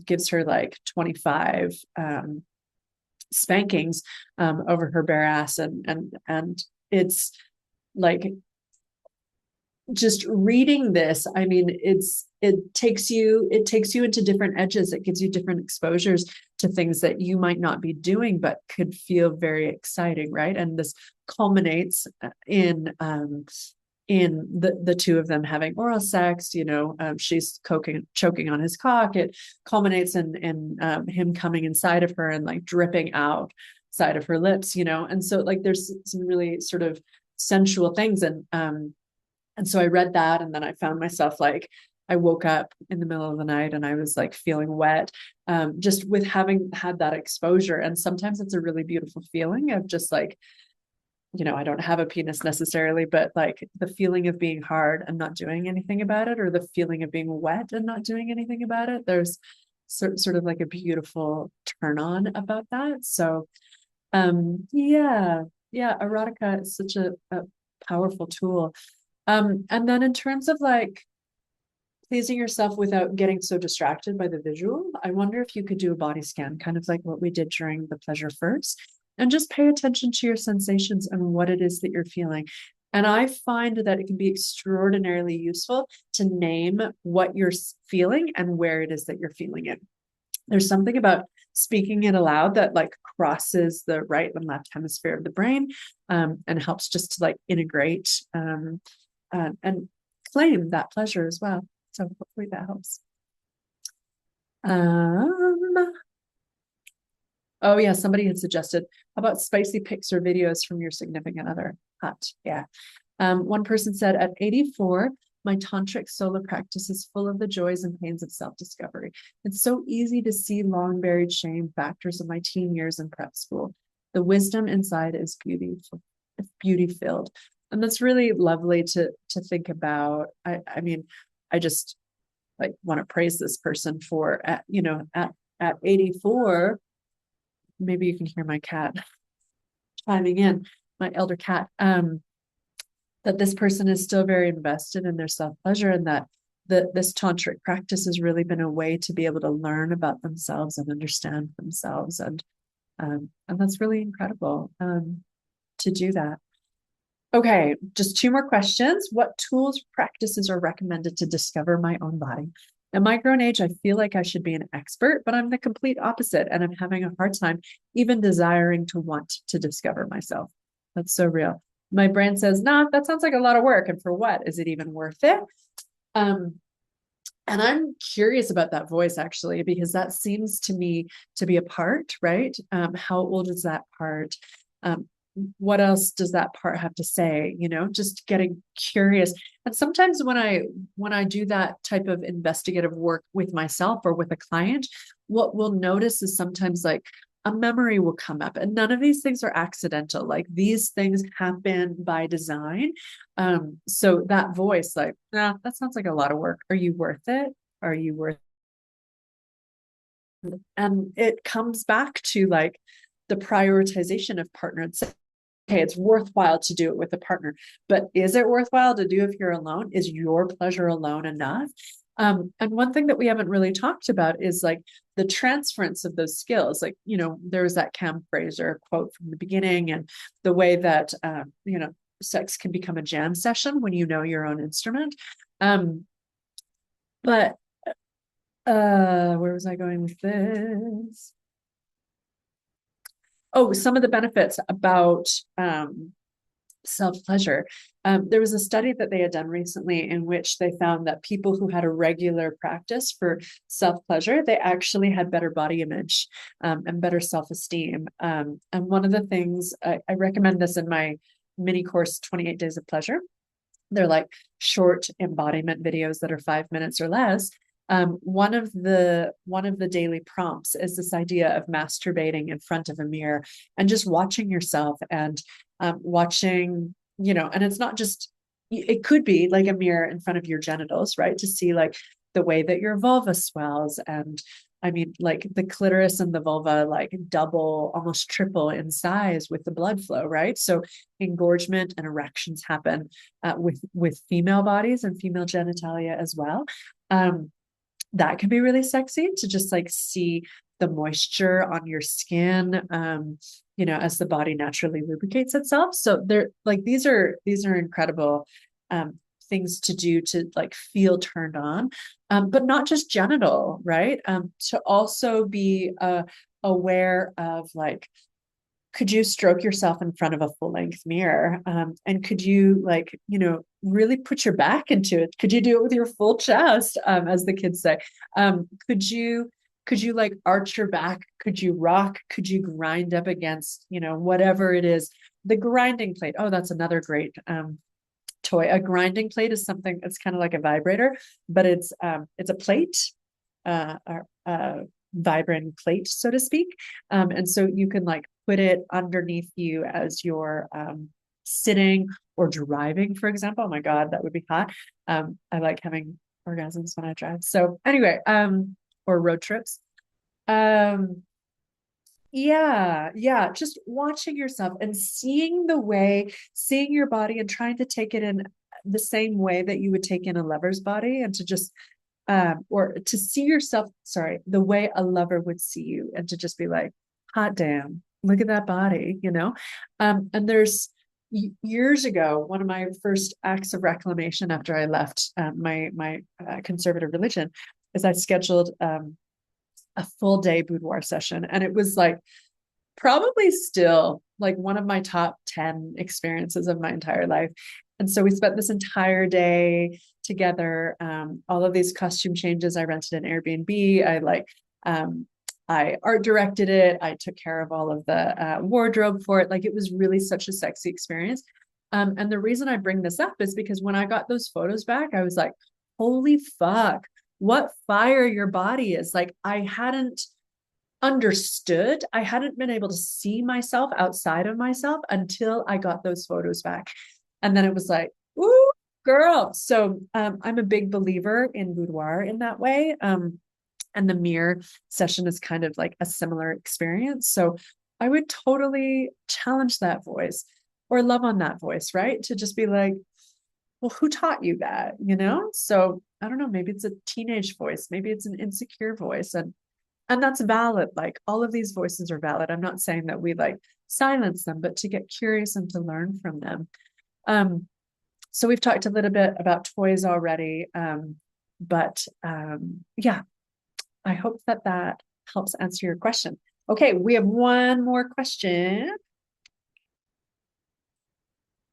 gives her like 25 spankings over her bare ass, and it's like, just reading this, I mean, it takes you into different edges. It gives you different exposures to things that you might not be doing, but could feel very exciting, right? And this culminates in the two of them having oral sex. She's choking on his cock. It culminates in him coming inside of her and like dripping out side of her lips. And so like there's some really sort of sensual things, and so I read that, and then I found myself like, I woke up in the middle of the night and I was like feeling wet, just with having had that exposure. And sometimes it's a really beautiful feeling of just like, I don't have a penis necessarily, but like the feeling of being hard and not doing anything about it, or the feeling of being wet and not doing anything about it. There's sort of like a beautiful turn on about that. So, yeah, erotica is such a powerful tool. And then in terms of like pleasing yourself without getting so distracted by the visual, I wonder if you could do a body scan, kind of like what we did during the pleasure first, and just pay attention to your sensations and what it is that you're feeling. And I find that it can be extraordinarily useful to name what you're feeling and where it is that you're feeling it. There's something about speaking it aloud that like crosses the right and left hemisphere of the brain, and helps just to like integrate and claim that pleasure as well. So hopefully that helps. Oh yeah, somebody had suggested, how about spicy pics or videos from your significant other? Hot, yeah. One person said, at 84, my tantric solo practice is full of the joys and pains of self-discovery. It's so easy to see long buried shame factors of my teen years in prep school. The wisdom inside is beauty filled. And that's really lovely to think about. I mean, I just like want to praise this person for at 84. Maybe you can hear my cat chiming in, my elder cat, that this person is still very invested in their self-pleasure, and that this tantric practice has really been a way to be able to learn about themselves and understand themselves. And that's really incredible to do that. Okay, just two more questions. What tools, practices are recommended to discover my own body? At my grown age, I feel like I should be an expert, but I'm the complete opposite, and I'm having a hard time even desiring to want to discover myself. That's so real. My brain says, nah, that sounds like a lot of work. And for what? Is it even worth it? And I'm curious about that voice, actually, because that seems to me to be a part, right? How old is that part? What else does that part have to say? Just getting curious. And sometimes when I do that type of investigative work with myself or with a client, what we'll notice is sometimes like a memory will come up, and none of these things are accidental. Like these things happen by design. So that voice, like, nah, that sounds like a lot of work. Are you worth it? Are you worth And it comes back to like the prioritization of partner. It's okay, it's worthwhile to do it with a partner, but is it worthwhile to do if you're alone? Is your pleasure alone enough? And one thing that we haven't really talked about is like the transference of those skills. Like, there was that Cam Fraser quote from the beginning, and the way that, sex can become a jam session when you know your own instrument. But where was I going with this? Oh, some of the benefits about self-pleasure. There was a study that they had done recently in which they found that people who had a regular practice for self-pleasure, they actually had better body image, and better self-esteem. And one of the things, I recommend this in my mini course, 28 Days of Pleasure. They're like short embodiment videos that are 5 minutes or less. One of the daily prompts is this idea of masturbating in front of a mirror and just watching yourself, and watching, and it's not just, it could be like a mirror in front of your genitals, right? To see like the way that your vulva swells. And I mean, like the clitoris and the vulva, like double, almost triple in size with the blood flow, right? So engorgement and erections happen with female bodies and female genitalia as well. That can be really sexy to just like see the moisture on your skin, as the body naturally lubricates itself. So they're like, these are incredible things to do to like feel turned on, but not just genital, right? To also be aware of like, could you stroke yourself in front of a full length mirror? And could you like, really put your back into it? Could you do it with your full chest, as the kids say? Could you like arch your back? Could you rock? Could you grind up against, whatever it is? The grinding plate. Oh, that's another great toy. A grinding plate is something that's kind of like a vibrator, but it's a plate, a vibrating plate, so to speak. And so you can like put it underneath you as you're sitting or driving, for example. Oh my God, that would be hot. I like having orgasms when I drive. So anyway, or road trips. Um, yeah, just watching yourself and seeing your body and trying to take it in the same way that you would take in a lover's body, and to just or to see yourself, sorry, the way a lover would see you, and to just be like, hot damn, look at that body, and there's years ago, one of my first acts of reclamation after I left my conservative religion is I scheduled a full day boudoir session. And it was like probably still like one of my top 10 experiences of my entire life. And so we spent this entire day together. All of these costume changes, I rented an Airbnb. I art directed it. I took care of all of the wardrobe for it. Like it was really such a sexy experience. And the reason I bring this up is because when I got those photos back, I was like, holy fuck, what fire your body is. Like I hadn't understood, I hadn't been able to see myself outside of myself until I got those photos back. And then it was like, ooh, girl. So I'm a big believer in boudoir in that way. And the mirror session is kind of like a similar experience. So I would totally challenge that voice or love on that voice, right? To just be like, well, who taught you that? So I don't know, maybe it's a teenage voice, maybe it's an insecure voice, and that's valid. Like all of these voices are valid. I'm not saying that we like silence them, but to get curious and to learn from them. So we've talked a little bit about toys already, but yeah, I hope that helps answer your question. Okay, we have one more question.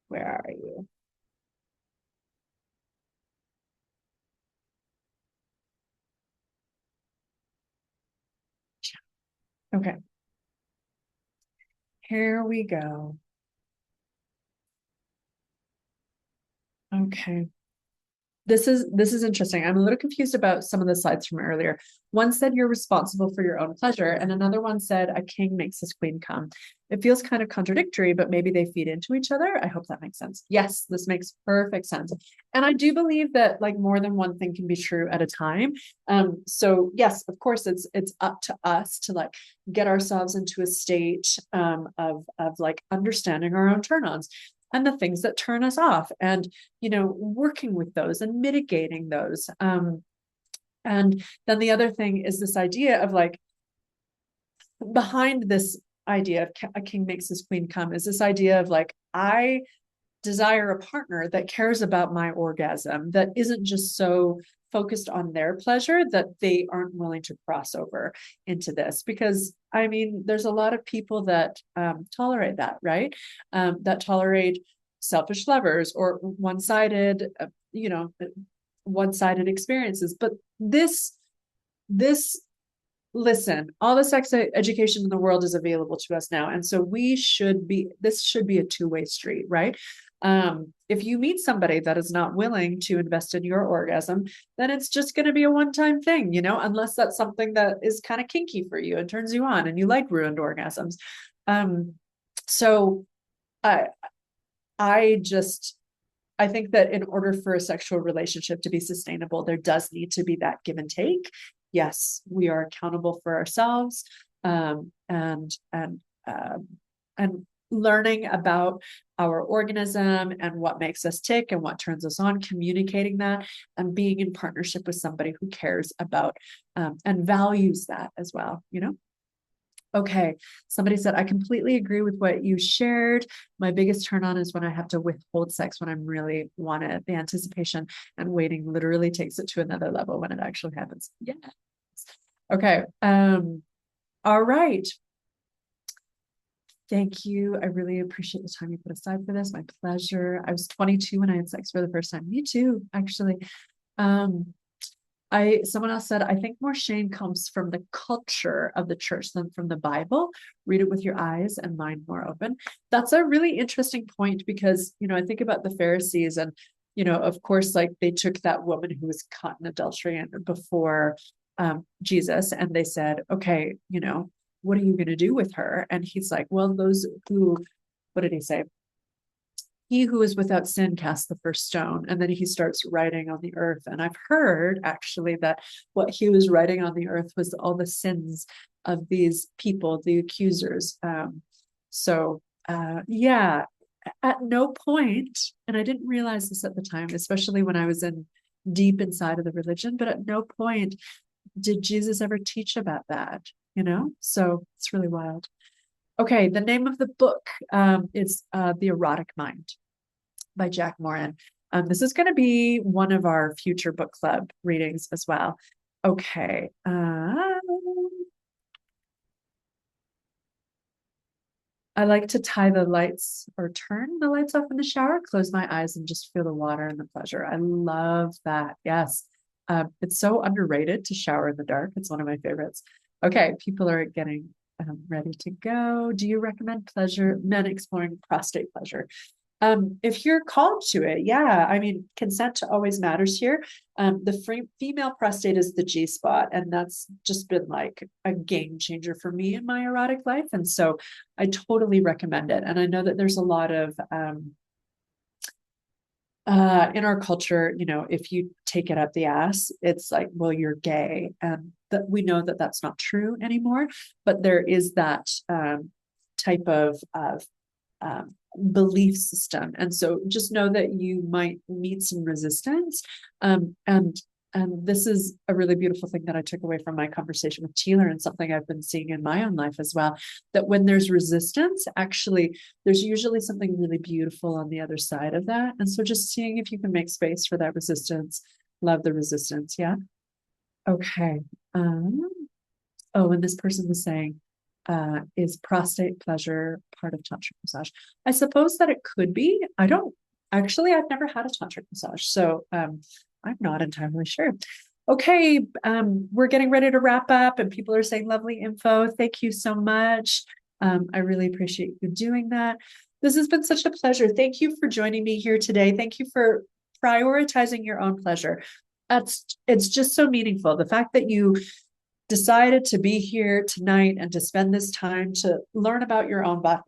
Where are you? Okay, here we go. Okay. This is interesting. I'm a little confused about some of the slides from earlier. One said you're responsible for your own pleasure, and another one said a king makes his queen come. It feels kind of contradictory, but maybe they feed into each other. I hope that makes sense. Yes, this makes perfect sense. And I do believe that like more than one thing can be true at a time. So yes, of course, it's up to us to like get ourselves into a state of like understanding our own turn-ons and the things that turn us off, and working with those and mitigating those. And then the other thing is this idea of like, behind this idea of a king makes his queen come is this idea of like, I desire a partner that cares about my orgasm, that isn't just so focused on their pleasure that they aren't willing to cross over into this. Because I mean, there's a lot of people that tolerate that, right? That tolerate selfish lovers or one-sided experiences. But this listen, all the sex education in the world is available to us now. And so this should be a two-way street, right? If you meet somebody that is not willing to invest in your orgasm, then it's just going to be a one-time thing, unless that's something that is kind of kinky for you and turns you on and you like ruined orgasms. So I think that in order for a sexual relationship to be sustainable, there does need to be that give and take. Yes, we are accountable for ourselves, and learning about our organism and what makes us tick and what turns us on, communicating that, and being in partnership with somebody who cares about and values that as well, Okay, somebody said, I completely agree with what you shared. My biggest turn on is when I have to withhold sex when I really want it. The anticipation and waiting literally takes it to another level when it actually happens. Yes. Okay. All right. Thank you. I really appreciate the time you put aside for this. My pleasure. I was 22 when I had sex for the first time. Me too, actually. Someone else said, I think more shame comes from the culture of the church than from the Bible. Read it with your eyes and mind more open. That's a really interesting point because, I think about the Pharisees and, of course, like they took that woman who was caught in adultery before Jesus, and they said, okay, what are you going to do with her? And he's like, well, what did he say? He who is without sin cast the first stone. And then he starts writing on the earth. And I've heard actually that what he was writing on the earth was all the sins of these people, the accusers. Yeah, at no point, and I didn't realize this at the time, especially when I was deep inside of the religion, but at no point did Jesus ever teach about that, So it's really wild. Okay, the name of the book is The Erotic Mind by Jack Moran. This is going to be one of our future book club readings as well. Okay. I like to tie the lights or turn the lights off in the shower, close my eyes, and just feel the water and the pleasure. I love that. Yes. It's so underrated to shower in the dark. It's one of my favorites. Okay, people are getting ready to go. Do you recommend men exploring prostate pleasure? If you're called to it, yeah. I mean, consent always matters here. The female prostate is the G spot, and that's just been like a game changer for me in my erotic life. And so I totally recommend it. And I know that there's a lot of in our culture, if you take it up the ass, it's like, well, you're gay. And that we know that that's not true anymore, but there is that type of belief system. And so just know that you might meet some resistance. And this is a really beautiful thing that I took away from my conversation with Taylor, and something I've been seeing in my own life as well, that when there's resistance, actually, there's usually something really beautiful on the other side of that. And so just seeing if you can make space for that resistance. Love the resistance. Yeah. Okay. And this person was saying, is prostate pleasure part of tantric massage? I suppose that it could be. I've never had a tantric massage, so I'm not entirely sure. Okay, we're getting ready to wrap up, and people are saying lovely info. Thank you so much. I really appreciate you doing that. This has been such a pleasure. Thank you for joining me here today. Thank you for prioritizing your own pleasure. It's just so meaningful. The fact that you decided to be here tonight and to spend this time to learn about your own body,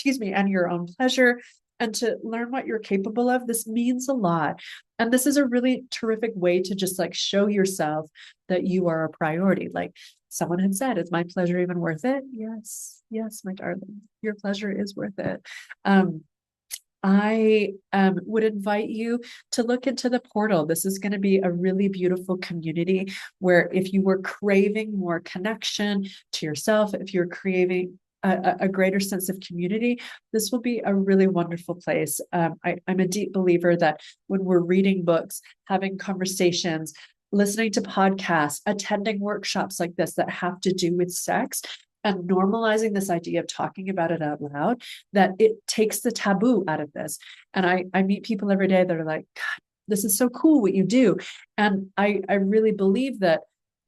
and your own pleasure, and to learn what you're capable of. This means a lot. And this is a really terrific way to just like show yourself that you are a priority. Like someone had said, is my pleasure even worth it? Yes, my darling, your pleasure is worth it. I would invite you to look into the portal. This is going to be a really beautiful community where if you were craving more connection to yourself, if you're craving a greater sense of community, this will be a really wonderful place. I'm a deep believer that when we're reading books, having conversations, listening to podcasts, attending workshops like this that have to do with sex, and normalizing this idea of talking about it out loud, that it takes the taboo out of this. And I meet people every day that are like, God, this is so cool what you do. And I really believe that,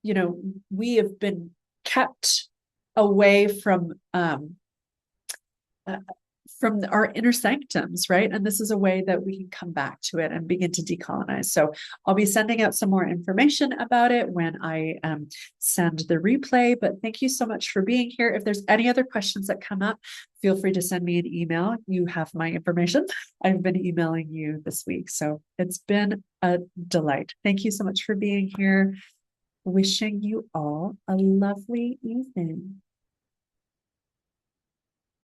we have been kept away from our inner sanctums, right? And this is a way that we can come back to it and begin to decolonize. So I'll be sending out some more information about it when I send the replay. But thank you so much for being here. If there's any other questions that come up, feel free to send me an email. You have my information. I've been emailing you this week. So it's been a delight. Thank you so much for being here. Wishing you all a lovely evening.